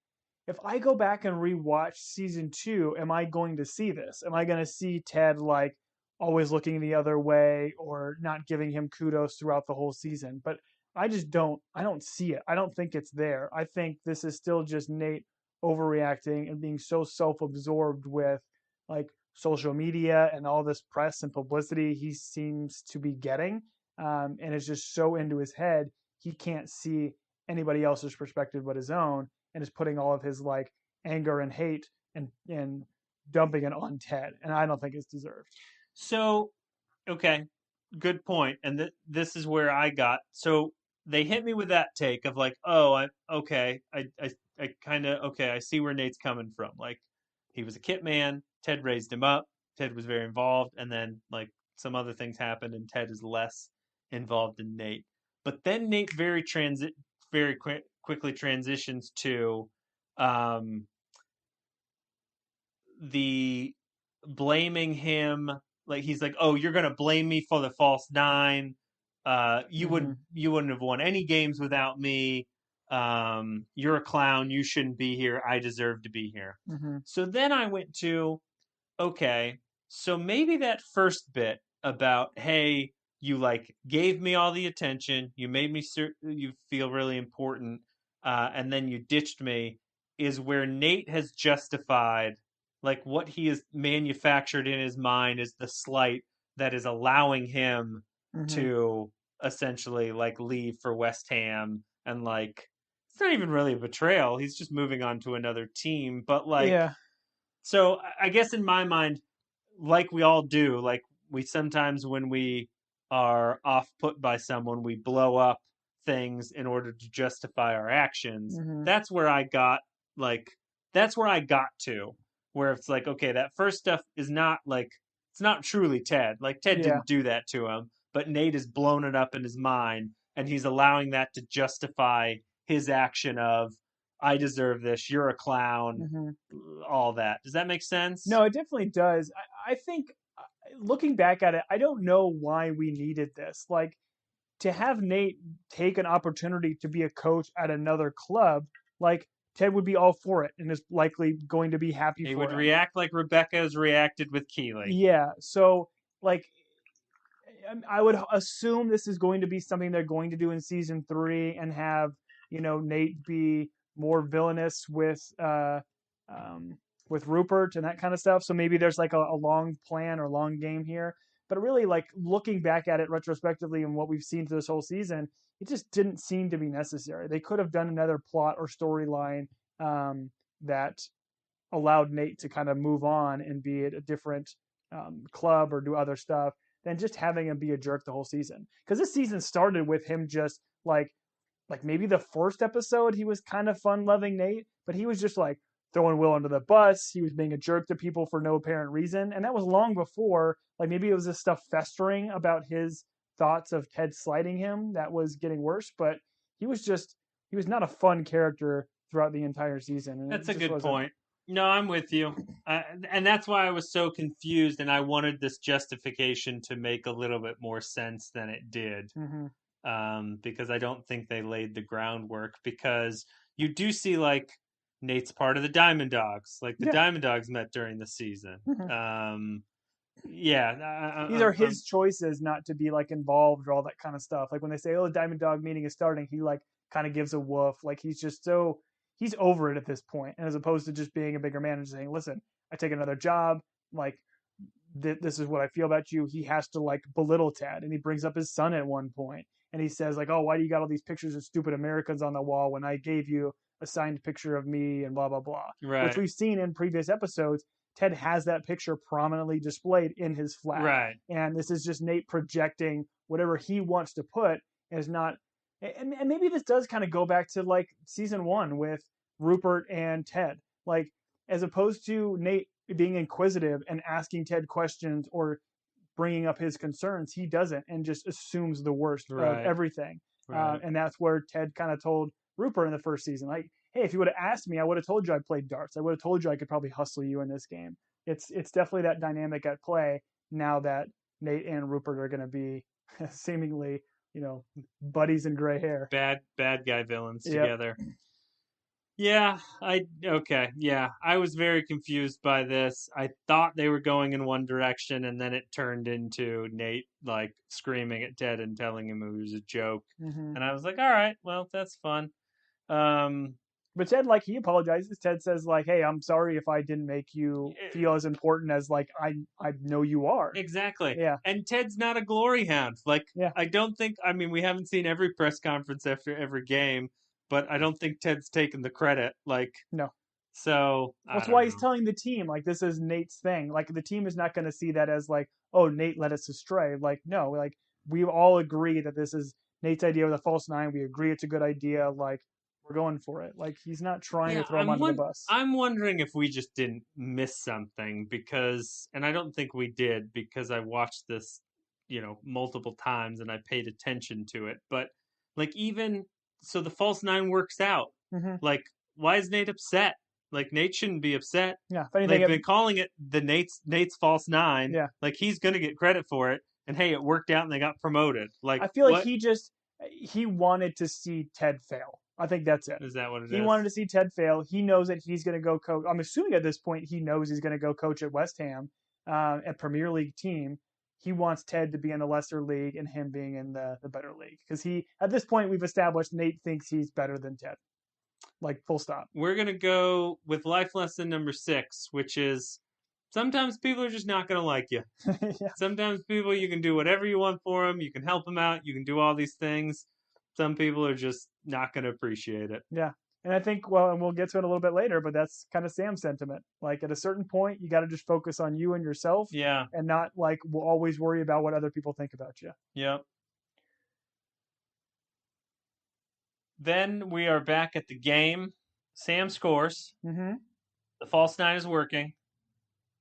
if I go back and rewatch season 2, am I going to see this? Am I going to see Ted, like, always looking the other way or not giving him kudos throughout the whole season? But I don't see it. I don't think it's there. I think this is still just Nate overreacting and being so self-absorbed with, like, social media and all this press and publicity he seems to be getting, and is just so into his head he can't see anybody else's perspective but his own, and is putting all of his like anger and hate and dumping it on Ted, and I don't think it's deserved. So, okay, good point. And this is where I got. So they hit me with that take of like, oh, I kind of okay, I see where Nate's coming from. Like, he was a kit man. Ted raised him up. Ted was very involved, and then like some other things happened, and Ted is less involved than Nate. But then Nate quickly transitions to um, the blaming him, like he's like, oh, you're gonna blame me for the false nine. You wouldn't have won any games without me. You're a clown. You shouldn't be here. I deserve to be here. So then I went to, okay, so maybe that first bit about, hey, you like gave me all the attention, you made me you feel really important, and then you ditched me, is where Nate has justified like what he has manufactured in his mind is the slight that is allowing him to essentially like leave for West Ham, and like it's not even really a betrayal. He's just moving on to another team. But like, Yeah. So I guess in my mind, like we all do, like we sometimes when we are off put by someone, we blow up things in order to justify our actions. That's where I got like that's where I got to, where it's like, okay, that first stuff is not like it's not truly Ted. Like Ted didn't do that to him, but Nate has blown it up in his mind, and he's allowing that to justify his action of I deserve this, you're a clown, all that. Does that make sense? No, it definitely does. I think looking back at it, I don't know why we needed this. Like, to have Nate take an opportunity to be a coach at another club, like Ted would be all for it and is likely going to be happy He for would him. react like Rebecca has reacted with Keeley. Yeah. So, like, I would assume this is going to be something they're going to do in season 3 and have, Nate be more villainous with Rupert and that kind of stuff. So maybe there's like a long plan or long game here. But really, like looking back at it retrospectively and what we've seen through this whole season, it just didn't seem to be necessary. They could have done another plot or storyline that allowed Nate to kind of move on and be at a different club or do other stuff than just having him be a jerk the whole season. Because this season started with him just like maybe the first episode he was kind of fun-loving Nate, but he was just like throwing Will under the bus. He was being a jerk to people for no apparent reason, and that was long before. Like maybe it was this stuff festering about his thoughts of Ted slighting him that was getting worse. But he was not a fun character throughout the entire season. And that's a good point. No, I'm with you. And that's why I was so confused, and I wanted this justification to make a little bit more sense than it did. Because I don't think they laid the groundwork, because you do see like Nate's part of the Diamond Dogs. Like the Diamond Dogs met during the season. These are his choices not to be like involved or all that kind of stuff. Like when they say, "Oh, the Diamond Dog meeting is starting," he like kind of gives a woof. Like he's over it at this point, and as opposed to just being a bigger man and just saying, "Listen, I take another job. Like this is what I feel about you." He has to like belittle Ted, and he brings up his son at one point, and he says like, "Oh, why do you got all these pictures of stupid Americans on the wall when I gave you a signed picture of me and blah blah blah," which we've seen in previous episodes. Ted has that picture prominently displayed in his flat, and this is just Nate projecting whatever he wants to put as not. And maybe this does kind of go back to like season 1 with Rupert and Ted, like as opposed to Nate being inquisitive and asking Ted questions or bringing up his concerns, he doesn't and just assumes the worst of everything. And that's where Ted kind of told Rupert in the first season, like, "Hey, if you would have asked me, I would have told you I played darts. I would have told you I could probably hustle you in this game." It's definitely that dynamic at play now that Nate and Rupert are going to be seemingly, buddies in gray hair. Bad guy villains together. Yeah, I was very confused by this. I thought they were going in one direction, and then it turned into Nate like screaming at Ted and telling him it was a joke. And I was like, all right, well, that's fun. But Ted, he apologizes. Ted says, hey, I'm sorry if I didn't make you feel as important as, I know you are. Exactly. Yeah. And Ted's not a glory hound. Yeah. I don't think, we haven't seen every press conference after every game, but I don't think Ted's taken the credit. No. So, that's why he's telling the team, this is Nate's thing. The team is not going to see that as, oh, Nate led us astray. No, we all agree that this is Nate's idea with a false 9. We agree it's a good idea. We're going for it. He's not trying to throw him under the bus. I'm wondering if we just didn't miss something and I don't think we did because I watched this, multiple times and I paid attention to it. But even so, the false 9 works out. Mm-hmm. Why is Nate upset? Nate shouldn't be upset. Yeah, if anything, they've been calling it the Nate's false 9. Yeah, he's gonna get credit for it. And hey, it worked out and they got promoted. I feel like he wanted to see Ted fail. I think that's it. Is that what it is? He wanted to see Ted fail. He knows that he's going to go coach. I'm assuming at this point he knows he's going to go coach at West Ham, a Premier League team. He wants Ted to be in the lesser league and him being in the better league. Because at this point, we've established Nate thinks he's better than Ted. Full stop. We're going to go with life lesson number 6, which is sometimes people are just not going to like you. Yeah. Sometimes people, you can do whatever you want for them. You can help them out. You can do all these things. Some people are just not going to appreciate it. Yeah. And I think, and we'll get to it a little bit later, but that's kind of Sam's sentiment. At a certain point, you got to just focus on you and yourself. Yeah. And not we'll always worry about what other people think about you. Yep. Then we are back at the game. Sam scores. Mm-hmm. The false 9 is working.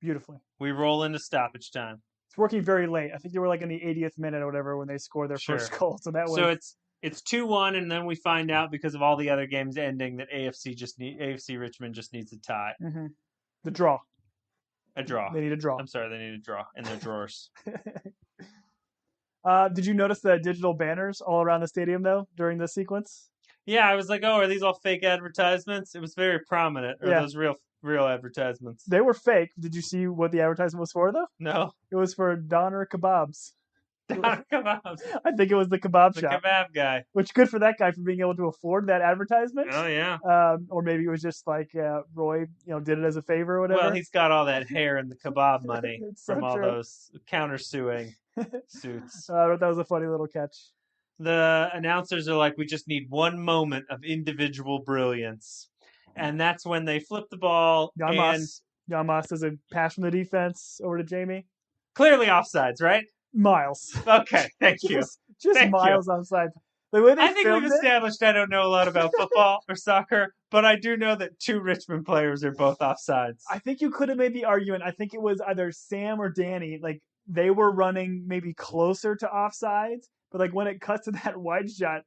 Beautifully. We roll into stoppage time. It's working very late. I think they were in the 80th minute or whatever when they score their first goal. So that was... It's 2-1, and then we find out because of all the other games ending that AFC Richmond just needs a tie. Mm-hmm. The draw. A draw. They need a draw. I'm sorry, they need a draw in their drawers. Did you notice the digital banners all around the stadium though during this sequence? Yeah, I was like, oh, are these all fake advertisements? It was very prominent. Or those real advertisements? They were fake. Did you see what the advertisement was for though? No. It was for Doner Kebabs. Doner Kebabs. I think it was the kebab shop. The kebab guy. Which good for that guy for being able to afford that advertisement. Oh yeah. Or maybe it was just Roy, did it as a favor or whatever. Well, he's got all that hair and the kebab money from all true. those countersuing suits. I thought that was a funny little catch. The announcers are like, we just need one moment of individual brilliance. And that's when they flip the ball. Jan Moss does a pass from the defense over to Jamie. Clearly offsides, right? Miles. Okay, thank you. Just miles offside. The way I think we've established I don't know a lot about football or soccer, but I do know that 2 Richmond players are both offsides. I think you could have made the argument. I think it was either Sam or Danny. They were running maybe closer to offsides, but when it cuts to that wide shot,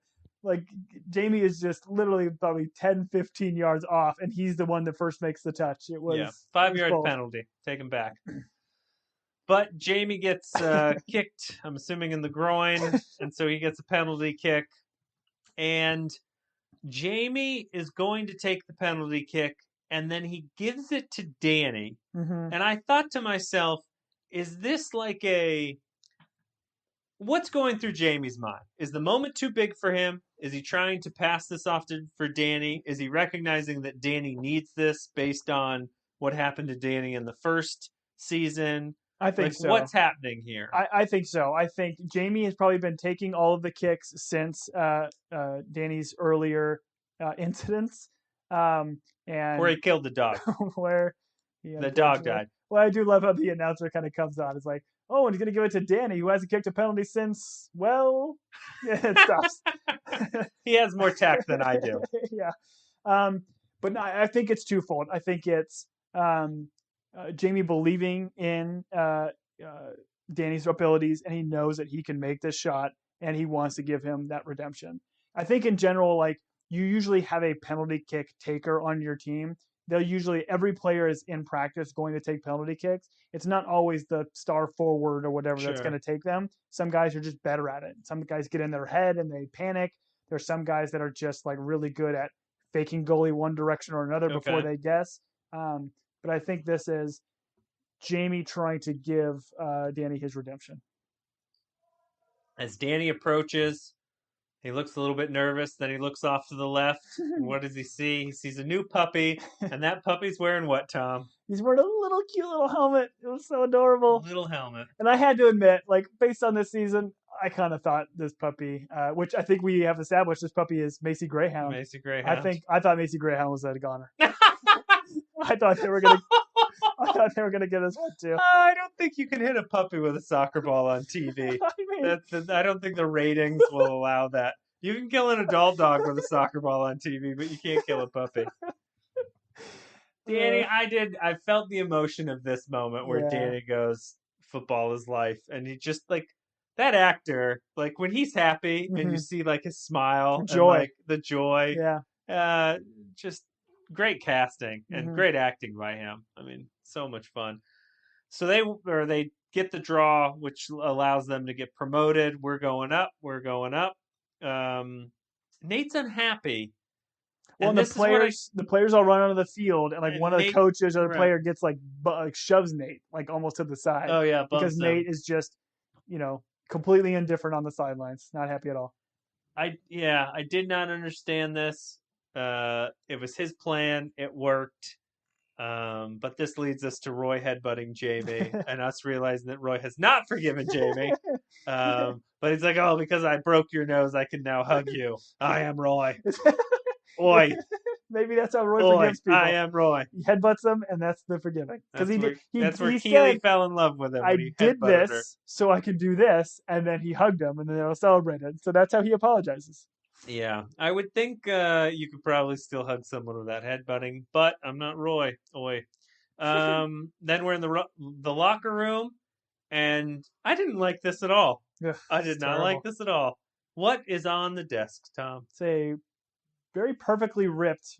Jamie is just literally probably 10, 15 yards off, and he's the one that first makes the touch. It was 5-yard penalty. Take him back. But Jamie gets kicked, I'm assuming in the groin, and so he gets a penalty kick. And Jamie is going to take the penalty kick, and then he gives it to Danny. Mm-hmm. And I thought to myself, is this what's going through Jamie's mind? Is the moment too big for him? Is he trying to pass this off for Danny? Is he recognizing that Danny needs this based on what happened to Danny in the first season? I think so. What's happening here? I think so. I think Jamie has probably been taking all of the kicks since Danny's earlier incidents. And where he killed the dog. Where the dog died. Well, I do love how the announcer kind of comes on. It's and he's going to give it to Danny, who hasn't kicked a penalty since, it stops. He has more tact than I do. Yeah. But no, I think it's twofold. I think it's Jamie believing in Danny's abilities, and he knows that he can make this shot, and he wants to give him that redemption. I think in general, you usually have a penalty kick taker on your team. Every player is in practice going to take penalty kicks. It's not always the star forward or whatever that's going to take them. Some guys are just better at it. Some guys get in their head and they panic. There's some guys that are just really good at faking goalie one direction or another before they guess. But I think this is Jamie trying to give Danny his redemption. As Danny approaches, He looks a little bit nervous. Then he looks off to the left. And what does he see? He sees a new puppy. And that puppy's wearing what, Tom? He's wearing a little cute little helmet. It was so adorable. Little helmet. And I had to admit, like, based on this season, I kind of thought this puppy, which I think we have established, this puppy is Macy Greyhound. Macy Greyhound. I thought Macy Greyhound was a goner. I thought they were gonna get this one too. I don't think you can hit a puppy with a soccer ball on TV. I don't think the ratings will allow that. You can kill an adult dog with a soccer ball on TV, but you can't kill a puppy. Danny, I felt the emotion of this moment where Danny goes, football is life. And he just, like, that actor, like, when he's happy and you see, like, his smile and, like, the joy. Yeah. Just great casting and great acting by him. I mean, so much fun. So they get the draw, which allows them to get promoted. We're going up. Nate's unhappy. Well, and the players all run onto the field, and like one of the coaches or the player gets like shoves Nate like almost to the side. Oh yeah, because Nate is just, completely indifferent on the sidelines, not happy at all. I did not understand this. It was his plan. It worked. But this leads us to Roy headbutting Jamie and us realizing that Roy has not forgiven Jamie. But he's like, oh, because I broke your nose, I can now hug you. I am Roy. Oi. Maybe that's how Roy forgives people. I am Roy. He headbutts them, and that's the forgiving. Because that's where Keeley fell in love with him. I did this so I could do this, and then he hugged him, and then they all celebrated. So that's how he apologizes. Yeah, I would think you could probably still hug someone without headbutting, but I'm not Roy. Oi. Then we're in the locker room, and I didn't like this at all. Ugh, I did not like this at all. What is on the desk, Tom? It's a very perfectly ripped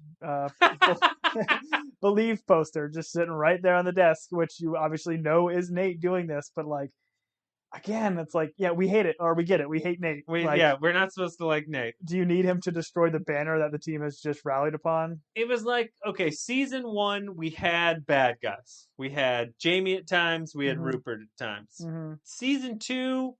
Believe poster just sitting right there on the desk, which you obviously know is Nate doing this, but like, again, it's like, yeah, we hate it, or we get it. We hate Nate. We're not supposed to like Nate. Do you need him to destroy the banner that the team has just rallied upon? It was like, okay, season 1, we had bad guys. We had Jamie at times. We had Rupert at times. Season 2,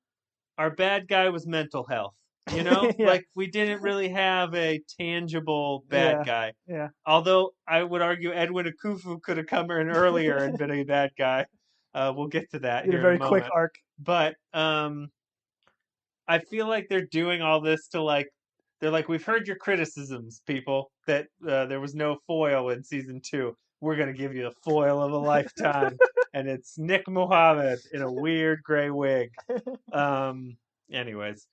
our bad guy was mental health. Like we didn't really have a tangible bad guy. Yeah. Although I would argue Edwin Akufu could have come in earlier and been a bad guy. We'll get to that. In a very quick arc. But I feel like they're doing all this to they're like, we've heard your criticisms, people, that there was no foil in season 2. We're going to give you a foil of a lifetime. And it's Nick Mohammed in a weird gray wig. Anyways,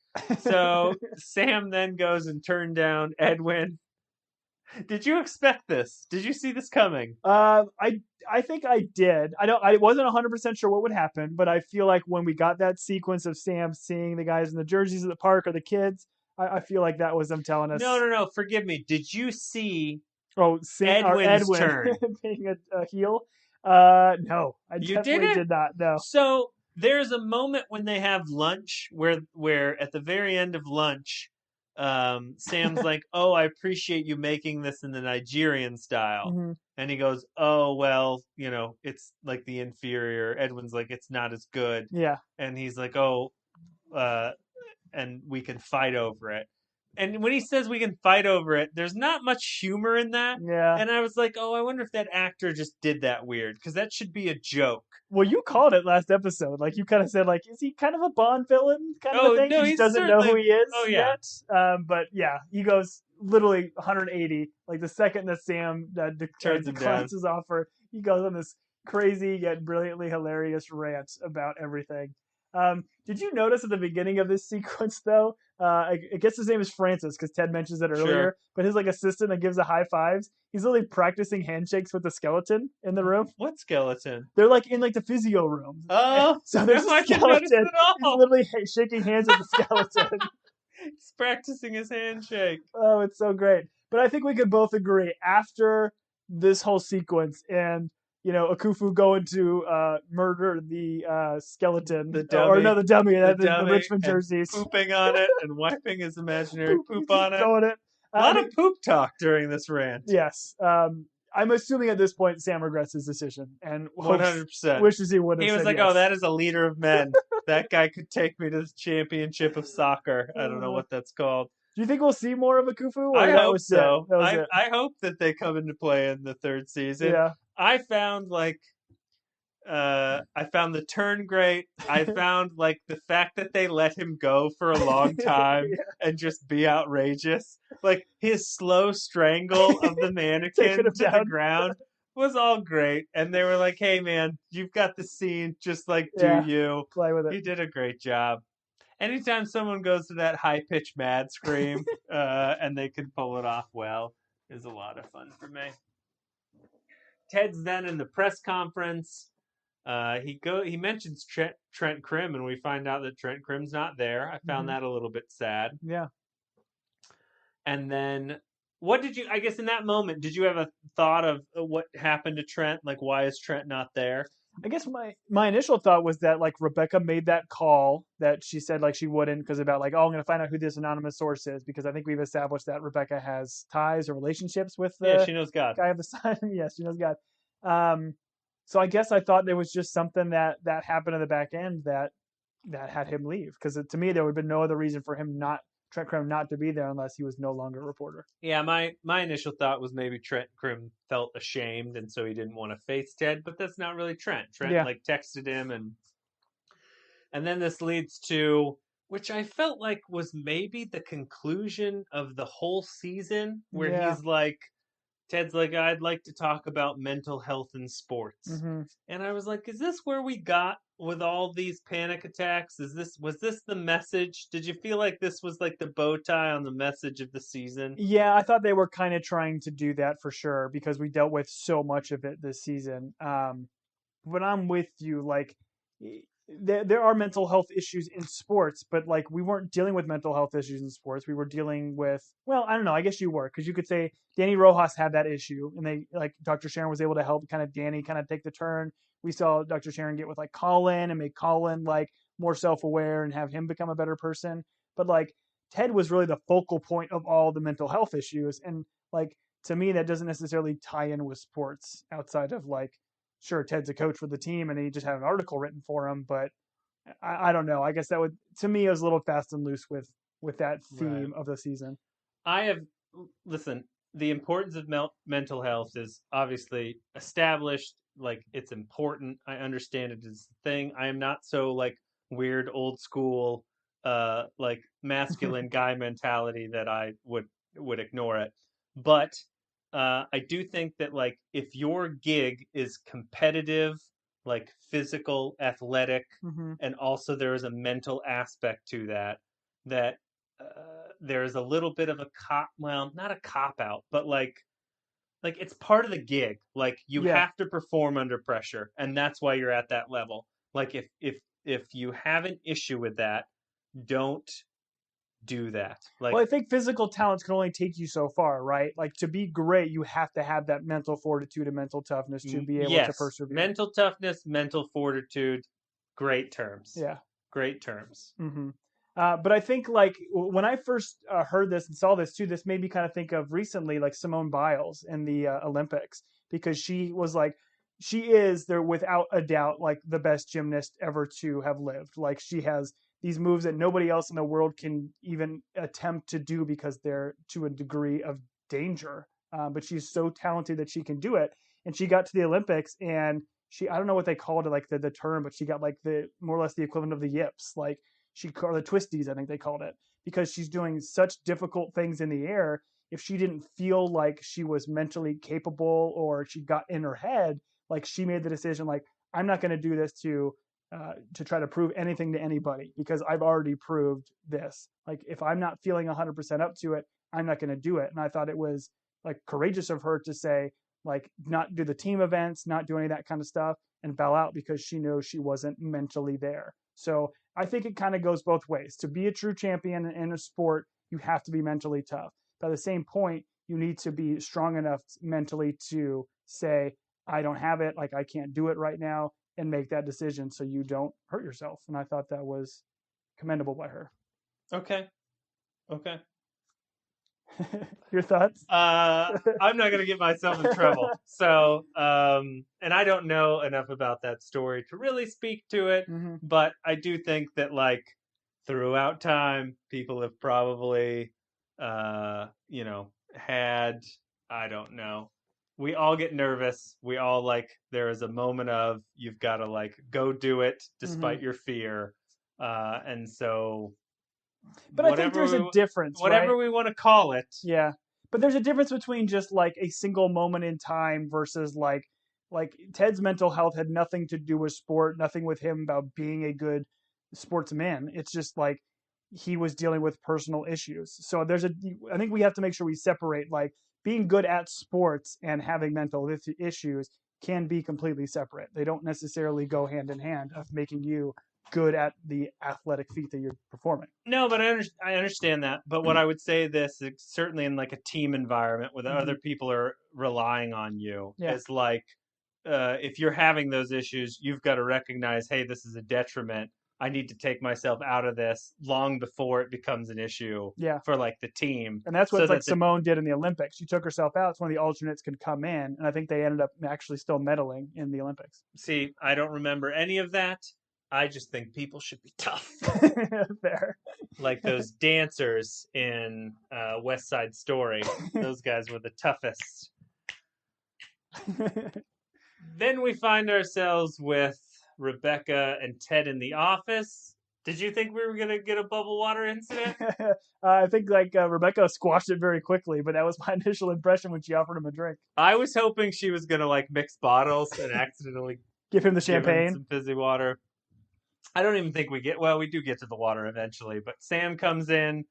so Sam then goes and turned down Edwin. Did you expect this? Did you see this coming? I think I did. I wasn't 100% sure what would happen, but I feel like when we got that sequence of Sam seeing the guys in the jerseys at the park or the kids, I feel like that was them telling us. No. Forgive me. Did you see? Edwin's turn being a heel? No, I definitely did not. No. So there's a moment when they have lunch where at the very end of lunch, Sam's like, "Oh, I appreciate you making this in the Nigerian style," and he goes, "Oh, well, it's like the inferior." Edwin's like, "It's not as good," and he's like, "Oh, and we can fight over it." And when he says we can fight over it, there's not much humor in that. Yeah. And I was like, oh, I wonder if that actor just did that weird, because that should be a joke. Well, you called it last episode. Like, you kind of said, like, is he kind of a Bond villain kind of a thing? No, he doesn't know who he is yet. But yeah, he goes literally 180. Like, the second that Sam declines his offer, he goes on this crazy yet brilliantly hilarious rant about everything. Did you notice at the beginning of this sequence, though, I guess his name is Francis because Ted mentions it earlier, but his assistant that gives the high fives, he's literally practicing handshakes with the skeleton in the room. What skeleton? They're in the physio room. Oh, so there's a skeleton. He's literally shaking hands with the skeleton. He's practicing his handshake. Oh, it's so great. But I think we could both agree after this whole sequence and Akufu going to murder the skeleton. The dummy. The dummy. The Richmond jerseys. Pooping on it and wiping his imaginary poop on it. A lot of poop talk during this rant. Yes. I'm assuming at this point Sam regrets his decision and 100%. wishes he would have. He was said like, yes. "Oh, that is a leader of men. That guy could take me to the championship of soccer." I don't know what that's called. Do you think we'll see more of Akufu? Or I that hope was so. It? That was it. I hope that they come into play in the third season. Yeah. I found I found the turn great. I found like the fact that they let him go for a long time and just be outrageous. Like his slow strangle of the mannequin to the ground was all great. And they were like, "Hey man, you've got the scene, just like do you." Play with it. He did a great job. Anytime someone goes to that high pitched mad scream and they can pull it off well is a lot of fun for me. Ted's then in the press conference. He mentions Trent Krim, and we find out that Trent Krim's not there. I found that a little bit sad. Yeah. And then, I guess in that moment, did you have a thought of what happened to Trent? Like, why is Trent not there? I guess my initial thought was that like Rebecca made that call that she said like she wouldn't because about like, oh, I'm going to find out who this anonymous source is, because I think we've established that Rebecca has ties or relationships with the she knows God. guy of the sign. Yes, she knows God. So I guess I thought there was just something that happened in the back end that had him leave, because to me there would have been no other reason for him Trent Krim not to be there unless he was no longer a reporter. Yeah, my initial thought was maybe Trent Krim felt ashamed and so he didn't want to face Ted, but that's not really Trent. Trent like texted him and then this leads to, which I felt like was maybe the conclusion of the whole season, where he's like, Ted's like, "I'd like to talk about mental health in sports." Mm-hmm. And I was like, is this where we got with all these panic attacks? Was this the message? Did you feel like this was like the bow tie on the message of the season? Yeah, I thought they were kind of trying to do that for sure, because we dealt with so much of it this season. But I'm with you. Like, there are mental health issues in sports, but like we weren't dealing with mental health issues in sports. We were dealing with, well, I don't know. I guess you were, because you could say Danny Rojas had that issue, and they like Dr. Sharon was able to help Danny take the turn. We saw Dr. Sharon get with like Colin and make Colin like more self-aware and have him become a better person. But like Ted was really the focal point of all the mental health issues, and like to me that doesn't necessarily tie in with sports outside of like, sure, Ted's a coach for the team and he just had an article written for him, but I don't know. I guess that would, to me, it was a little fast and loose with that theme of the season. Listen, the importance of mental health is obviously established. Like, it's important. I understand it is a thing. I am not so like weird old school like masculine guy mentality that I would ignore it. But I do think that like if your gig is competitive, like physical, athletic, and also there is a mental aspect to that there's a little bit of a not a cop out, but like it's part of the gig. Like you have to perform under pressure, and that's why you're at that level. Like if you have an issue with that, don't do that. Like, well, I think physical talents can only take you so far, right? Like to be great, you have to have that mental fortitude and mental toughness to be able to persevere. Mental toughness, mental fortitude, great terms. Yeah, great terms. Mm-hmm. But I think like when I first heard this and saw this too, this made me kind of think of recently like Simone Biles in the Olympics, because she is there without a doubt like the best gymnast ever to have lived. Like she has these moves that nobody else in the world can even attempt to do because they're to a degree of danger. But she's so talented that she can do it. And she got to the Olympics and I don't know what they called it, like the term, but she got like the more or less the equivalent of the yips. Like she called the twisties, I think they called it, because she's doing such difficult things in the air. If she didn't feel like she was mentally capable or she got in her head, like she made the decision, like, I'm not going to do this to try to prove anything to anybody, because I've already proved this. Like, if I'm not feeling 100% up to it, I'm not going to do it. And I thought it was like courageous of her to say, like, not do the team events, not do any of that kind of stuff, and bow out because she knows she wasn't mentally there. So I think it kind of goes both ways. To be a true champion in a sport, you have to be mentally tough. But at the same point, you need to be strong enough mentally to say, I don't have it, like I can't do it right now, and make that decision so you don't hurt yourself. And I thought that was commendable by her. Okay. Your thoughts? I'm not going to get myself in trouble. So, and I don't know enough about that story to really speak to it, Mm-hmm. but I do think that, like, throughout time, people have probably, had, I don't know. We all get nervous. We all, like, there is a moment of you've got to, like, go do it despite your fear. And so, But I think there's a difference, whatever right? we want to call it. Yeah. But there's a difference between just like a single moment in time versus like Ted's mental health had nothing to do with sport, nothing with him about being a good sportsman. It's just like he was dealing with personal issues. So I think we have to make sure we separate like being good at sports and having mental issues can be completely separate. They don't necessarily go hand in hand of making you good at the athletic feat that you're performing. No, but I understand that. But what I would say this, certainly in like a team environment where the other people are relying on you, is like if you're having those issues, you've got to recognize, hey, this is a detriment. I need to take myself out of this long before it becomes an issue for like the team. And that's what Simone did in the Olympics. She took herself out so one of the alternates could come in, and I think they ended up actually still medaling in the Olympics. See, I don't remember any of that. I just think people should be tough. Fair. Like those dancers in West Side Story. Those guys were the toughest. Then we find ourselves with Rebecca and Ted in the office. Did you think we were going to get a bubble water incident? I think Rebecca squashed it very quickly, but that was my initial impression when she offered him a drink. I was hoping she was going to like mix bottles and accidentally give him the champagne, some fizzy water. I don't even think we do get to the water eventually, but Sam comes in.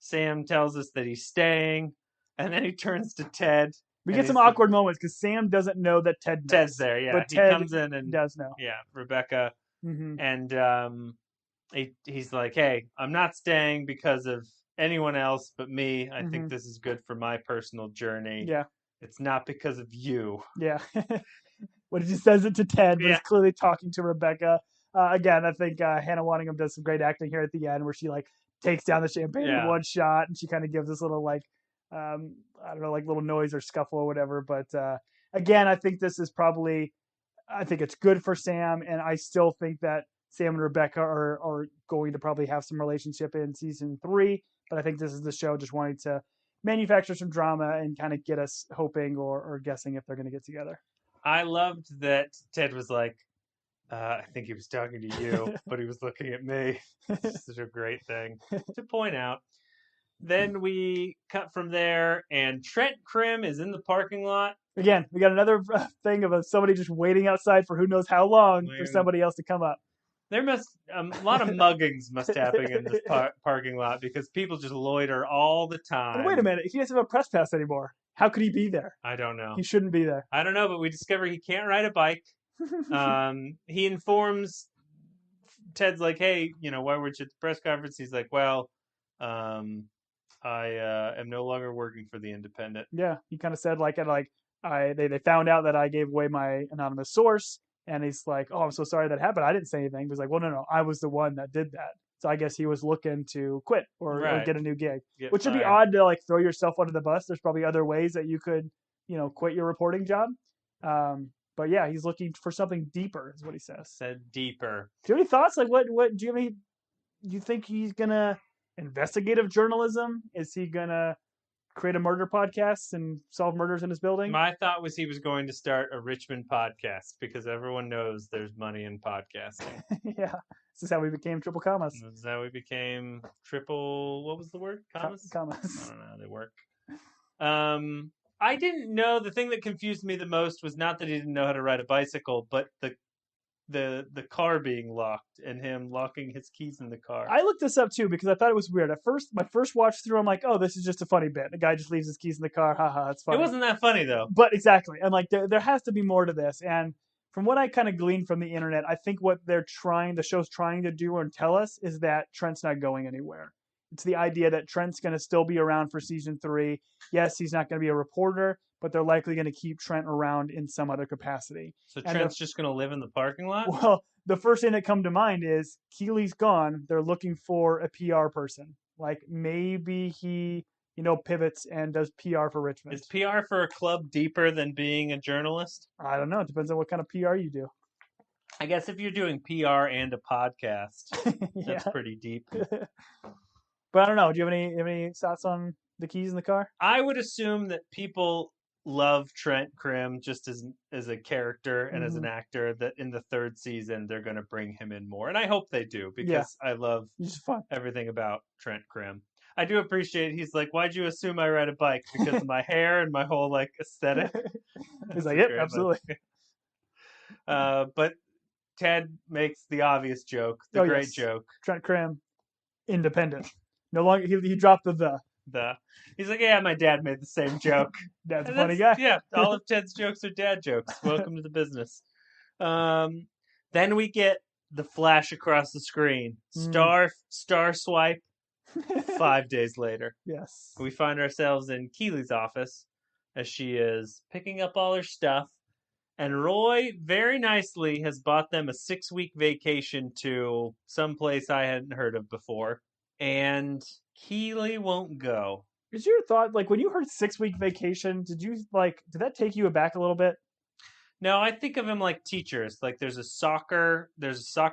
Sam tells us that he's staying, and then he turns to Ted. We get some awkward moments because Sam doesn't know that Ted's there, yeah. But he Ted comes in and does know. Yeah, Rebecca. Mm-hmm. And he's like, hey, I'm not staying because of anyone else but me. I think this is good for my personal journey. Yeah. It's not because of you. Yeah. When he says it to Ted, but he's clearly talking to Rebecca. Again, I think Hannah Waddingham does some great acting here at the end where she like takes down the champagne in one shot and she kind of gives this little like, I don't know, like little noise or scuffle or whatever. But again, I think this is I think it's good for Sam. And I still think that Sam and Rebecca are going to probably have some relationship in season 3. But I think this is the show just wanting to manufacture some drama and kind of get us hoping or guessing if they're going to get together. I loved that Ted was like, I think he was talking to you, but he was looking at me. It's such a great thing to point out. Then we cut from there, and Trent Krim is in the parking lot. Again, we got another thing of somebody just waiting outside for who knows how long for somebody else to come up. There must a lot of muggings must happen in this parking lot because people just loiter all the time. But wait a minute, he doesn't have a press pass anymore. How could he be there? I don't know. He shouldn't be there. I don't know, but we discover he can't ride a bike. He informs Ted's like, hey, why weren't you at the press conference? He's like, well, I am no longer working for the Independent. Yeah, he kind of said they found out that I gave away my anonymous source, and he's like, oh, I'm so sorry that happened. I didn't say anything. He was like, well, no, I was the one that did that. So I guess he was looking to quit or get a new gig, which would be odd to like throw yourself under the bus. There's probably other ways that you could, quit your reporting job. But yeah, he's looking for something deeper, is what he says. Said deeper. Do you have any thoughts? Like, what do you have any? Do you think he's gonna investigative journalism? Is he gonna create a murder podcast and solve murders in his building? My thought was he was going to start a Richmond podcast because everyone knows there's money in podcasting. Yeah, this is how we became triple commas. This is how we became triple. What was the word? Commas. Commas. I don't know how they work. I didn't know. The thing that confused me the most was not that he didn't know how to ride a bicycle, but the car being locked and him locking his keys in the car. I looked this up too because I thought it was weird. At first, my first watch through, I'm like, oh, this is just a funny bit. The guy just leaves his keys in the car. Haha, it's funny. It wasn't that funny though. But exactly. And like there has to be more to this. And from what I kind of gleaned from the internet, I think what the show's trying to do and tell us is that Trent's not going anywhere. It's the idea that Trent's going to still be around for season 3. Yes, he's not going to be a reporter, but they're likely going to keep Trent around in some other capacity. So Trent's just going to live in the parking lot? Well, the first thing that come to mind is Keeley's gone. They're looking for a PR person. Like maybe he pivots and does PR for Richmond. Is PR for a club deeper than being a journalist? I don't know. It depends on what kind of PR you do. I guess if you're doing PR and a podcast, Yeah. that's pretty deep. But I don't know. Do you have any thoughts on the keys in the car? I would assume that people love Trent Crimm just as a character and as an actor, that in the third season they're going to bring him in more. And I hope they do, because I love everything about Trent Crimm. I do appreciate he's like, why'd you assume I ride a bike? Because of my hair and my whole like aesthetic. He's like, yep, absolutely. But Ted makes the obvious joke, the great joke. Trent Crimm, independent. No longer he dropped the. He's like, yeah, my dad made the same joke. Dad's a funny guy. Yeah, all of Ted's jokes are dad jokes. Welcome to the business. Then we get the flash across the screen. Star swipe. 5 days later. Yes. We find ourselves in Keeley's office as she is picking up all her stuff. And Roy very nicely has bought them a 6-week vacation to some place I hadn't heard of before. And Keeley won't go. Is your thought, like, when you heard 6-week vacation, did that take you aback a little bit? No, I think of him like teachers. Like there's a soccer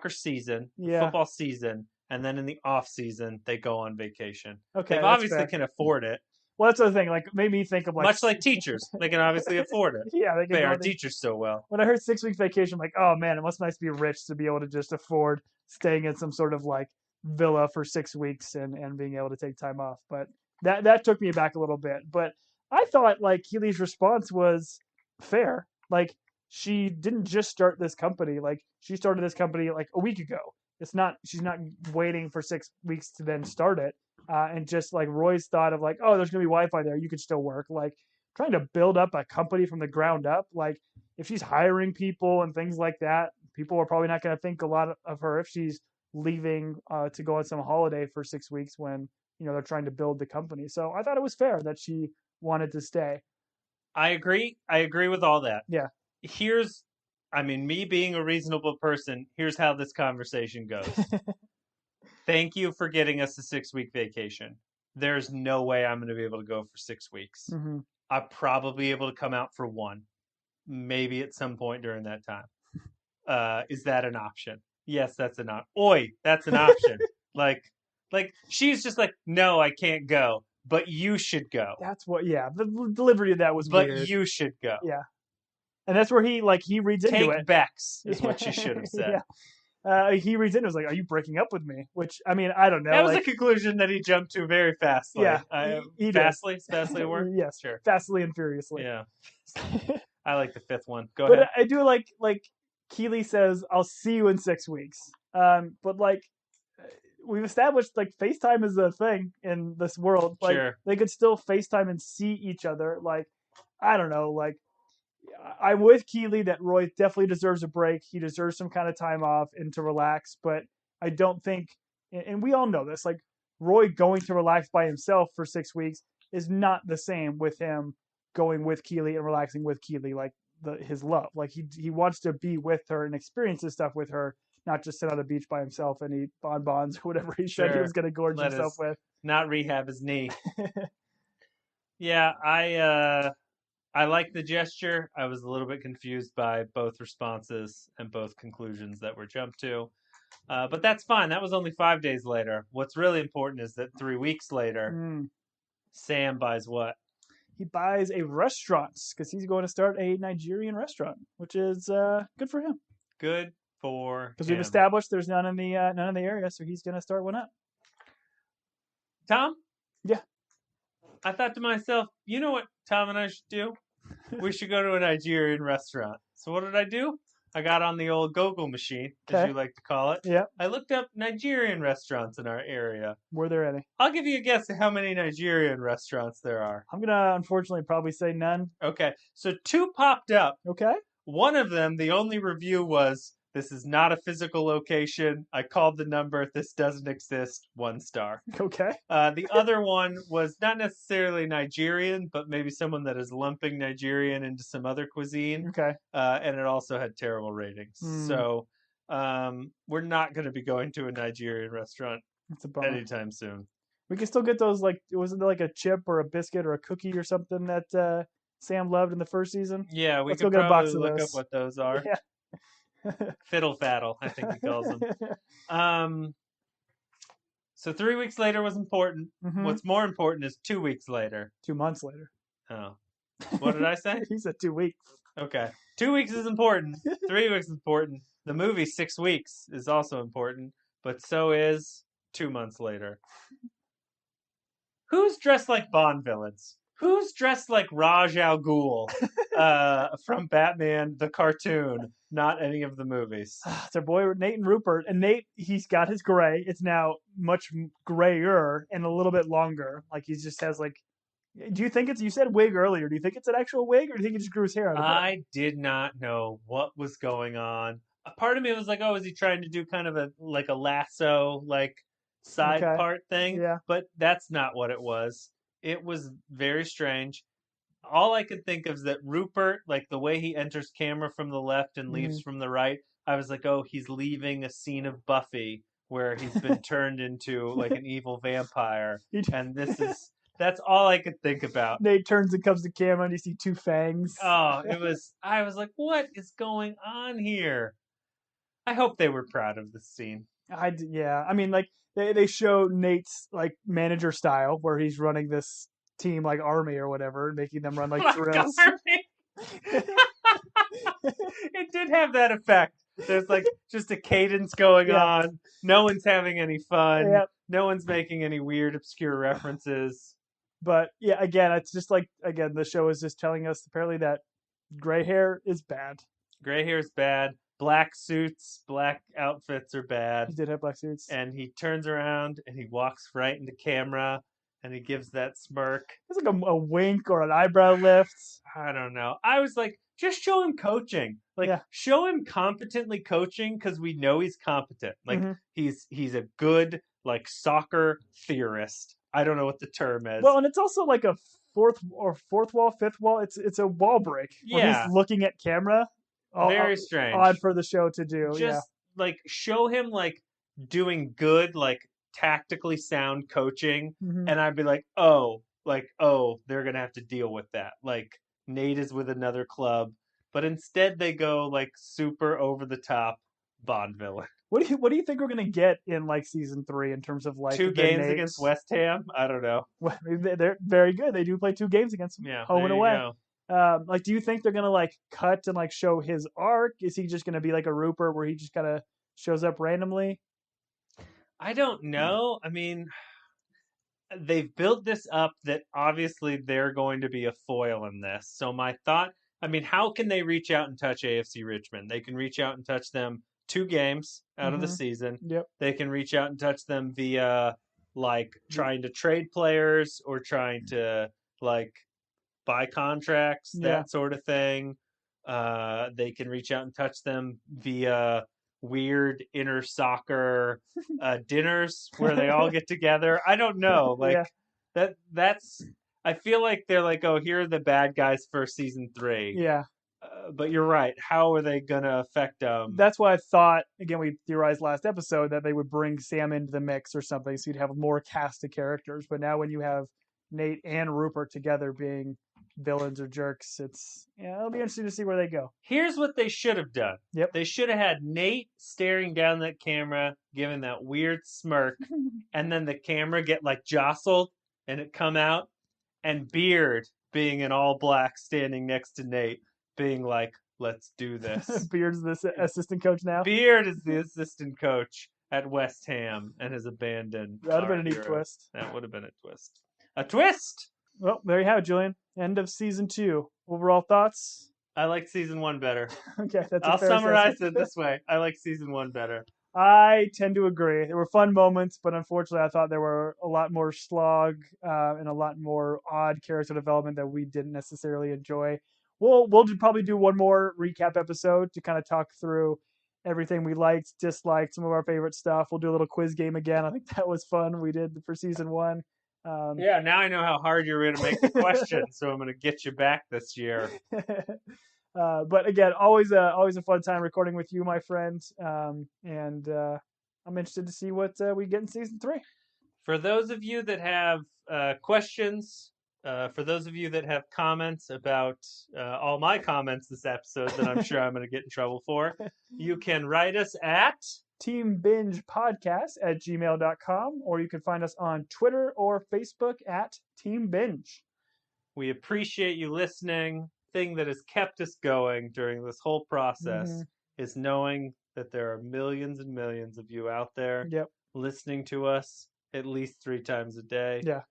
season, football season, and then in the off season they go on vacation. Okay, they obviously can afford it. Well, that's the thing. Like, made me think of like much like teachers, they can obviously afford it. Yeah, they are teachers so well. When I heard 6-week vacation, I'm like, oh man, it must be nice to be rich to be able to just afford staying in some sort of like villa for 6 weeks and being able to take time off. But that took me back a little bit. But I thought like Keeley's response was fair. Like, she didn't just start this company. Like, she started this company like a week ago. She's not waiting for 6 weeks to then start it. And just like Roy's thought of like, oh, there's going to be Wi-Fi there. You could still work. Like, trying to build up a company from the ground up. Like, if she's hiring people and things like that, people are probably not going to think a lot of her if she's leaving to go on some holiday for 6 weeks when, they're trying to build the company. So I thought it was fair that she wanted to stay. I agree with all that. Yeah. Me being a reasonable person, here's how this conversation goes. Thank you for getting us a 6-week vacation. There's no way I'm going to be able to go for 6 weeks. Mm-hmm. I'll probably be able to come out for 1, maybe at some point during that time. Is that an option? Yes, that's an option. Oi, that's an option. like she's just like, no, I can't go, but you should go. That's what. Yeah, the delivery of that was but weird. You should go. Yeah. And that's where he reads into it. Take Bex is what she should have said. Yeah. He reads into it, was like, are you breaking up with me? Which, I mean, I don't know. That was a conclusion that he jumped to very fastly. Yeah. He fastly a word? Yes. Sure. Fastly and furiously. Yeah. I like the 5th one. Go but ahead. I do like Keeley says, I'll see you in 6 weeks. But like, we've established like FaceTime is a thing in this world. Like, sure. They could still FaceTime and see each other. Like, I don't know. Like, I'm with Keeley that Roy definitely deserves a break. He deserves some kind of time off and to relax. But I don't think, and we all know this, like Roy going to relax by himself for 6 weeks is not the same with him going with Keeley and relaxing with Keeley, like his love. Like he wants to be with her and experience this stuff with her, not just sit on the beach by himself and eat bonbons or whatever he said he was going to gorge himself with. Not rehab his knee. Yeah, I like the gesture. I was a little bit confused by both responses and both conclusions that were jumped to. But that's fine. That was only 5 days later. What's really important is that 3 weeks later, Sam buys what? He buys a restaurant because he's going to start a Nigerian restaurant, which is good for him. Good for him. Because we've established there's none in the area, so he's going to start one up. Tom? Yeah. I thought to myself, you know what Tom and I should do? We should go to a Nigerian restaurant. So what did I do? I got on the old Google machine, as you like to call it. Yeah. I looked up Nigerian restaurants in our area. Were there any? I'll give you a guess at how many Nigerian restaurants there are. I'm going to, unfortunately, probably say none. Okay. So 2 popped up. Okay. One of them, the only review was, this is not a physical location. I called the number. This doesn't exist. 1 star. Okay. The other one was not necessarily Nigerian, but maybe someone that is lumping Nigerian into some other cuisine. Okay. And it also had terrible ratings. So we're not going to be going to a Nigerian restaurant anytime soon. We can still get those, like, wasn't there like a chip or a biscuit or a cookie or something that Sam loved in the first season? Yeah, we Let's could go get a box probably of look up those. what those are. Yeah. Fiddle faddle, I think he calls them. So 3 weeks later was important. Mhm. What's more important is 2 weeks later. 2 months later. Oh. What did I say? He said 2 weeks. Okay. 2 weeks is important. 3 weeks is important. The movie 6 weeks is also important, but so is 2 months later. Who's dressed like Bond villains? Who's dressed like Raj Al Ghul from Batman the cartoon? Not any of the movies. It's our boy Nate and Rupert. And Nate, he's got his gray. It's now much grayer and a little bit longer. Like he just has like. Do you think it's? You said wig earlier. Do you think it's an actual wig, or do you think he just grew his hair out? I did not know what was going on. A part of me was like, "Oh, is he trying to do kind of a lasso side part thing?" Yeah. But that's not what it was. It was very strange. All I could think of is that Rupert, like the way he enters camera from the left and leaves from the right, I was like, oh, he's leaving a scene of Buffy where he's been turned into like an evil vampire. And that's all I could think about. Nate turns and comes to camera and you see 2 fangs. Oh, I was like, what is going on here? I hope they were proud of this scene. Yeah. I mean, like, they show Nate's, like, manager style where he's running this team like army or whatever, making them run like drills. It did have that effect. There's like just a cadence going on. No one's having any fun. Yep. No one's making any weird, obscure references. But yeah, again, it's just like, the show is just telling us apparently that gray hair is bad. Gray hair is bad. Black suits, black outfits are bad. He did have black suits. And he turns around and he walks right into camera. And he gives that smirk. It's like a wink or an eyebrow lift. I don't know. I was like, just show him coaching. Show him competently coaching because we know he's competent. Like, he's a good, like, soccer theorist. I don't know what the term is. Well, and it's also like a fourth wall, fifth wall. It's a wall break. Where he's looking at camera. Very strange. Odd for the show to do. Just, like, show him, like, doing good, like, tactically sound coaching, and I'd be like, oh, they're gonna have to deal with that. Like, Nate is with another club, but instead they go like super over the top Bond villain. What do you think we're gonna get in like season 3 in terms of like 2 games against West Ham? I don't know. Well, they're very good. They do play 2 games against them, home and away. Like, do you think they're gonna like cut and like show his arc? Is he just gonna be like a Rupert where he just kind of shows up randomly? I don't know. I mean, they've built this up that obviously they're going to be a foil in this. So my thought, I mean, how can they reach out and touch AFC Richmond? They can reach out and touch them 2 games out of the season. Yep. They can reach out and touch them via like trying to trade players or trying to like buy contracts, that sort of thing. They can reach out and touch them via weird inner soccer dinners where they all get together. I don't know. Like that's I feel like they're like, oh, here are the bad guys for season 3. Yeah. But you're right. How are they gonna affect them? That's why I thought, again, we theorized last episode that they would bring Sam into the mix or something, so you'd have more cast of characters. But now when you have Nate and Rupert together being villains or jerks, it'll be interesting to see where they go. Here's what they should have done. Yep. They should have had Nate staring down that camera, giving that weird smirk, and then the camera get like jostled and it come out, and Beard being in all black standing next to Nate, being like, let's do this. Beard's the assistant coach now? Beard is the assistant coach at West Ham and has abandoned. That would have been a neat twist. That would have been a twist. A twist! Well, there you have it, Julian. End of season 2. Overall thoughts? I like season 1 better. Okay, that's I'll summarize it this way. I like season 1 better. I tend to agree. There were fun moments, but unfortunately I thought there were a lot more slog and a lot more odd character development that we didn't necessarily enjoy. We'll probably do one more recap episode to kind of talk through everything we liked, disliked, some of our favorite stuff. We'll do a little quiz game again. I think that was fun. We did for season 1. Yeah, now I know how hard you're going to make the questions, so I'm going to get you back this year. But again, always a fun time recording with you, my friend. And I'm interested to see what we get in season 3. For those of you that have questions, for those of you that have comments about all my comments this episode that I'm sure I'm going to get in trouble for, you can write us at teambingepodcast@gmail.com, or you can find us on Twitter or Facebook at Team Binge. We appreciate you listening. Thing that has kept us going during this whole process is knowing that there are millions and millions of you out there listening to us at least 3 times a day. Yeah.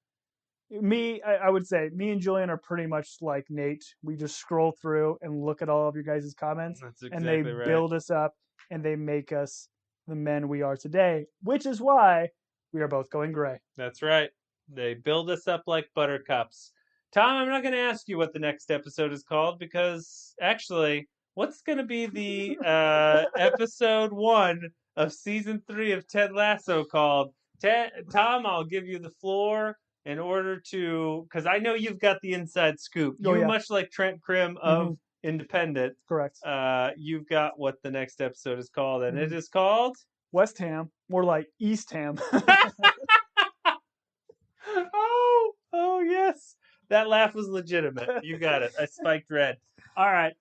I would say me and Julian are pretty much like Nate. We just scroll through and look at all of your guys' comments. That's exactly and they right. build us up and they make us the men we are today, which is why we are both going gray. That's right. They build us up like buttercups. Tom, I'm not going to ask you what the next episode is called because actually, what's going to be the episode 1 of season 3 of Ted Lasso called? Tom, I'll give you the floor in order to, because I know you've got the inside scoop. Much like Trent Krim of Independent. Correct. You've got what the next episode is called, and it is called West Ham, more like East Ham. Oh yes. That laugh was legitimate. You got it. I spiked red. All right.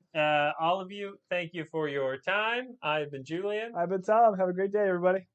All of you, thank you for your time. I've been Julian. I've been Tom. Have a great day, everybody.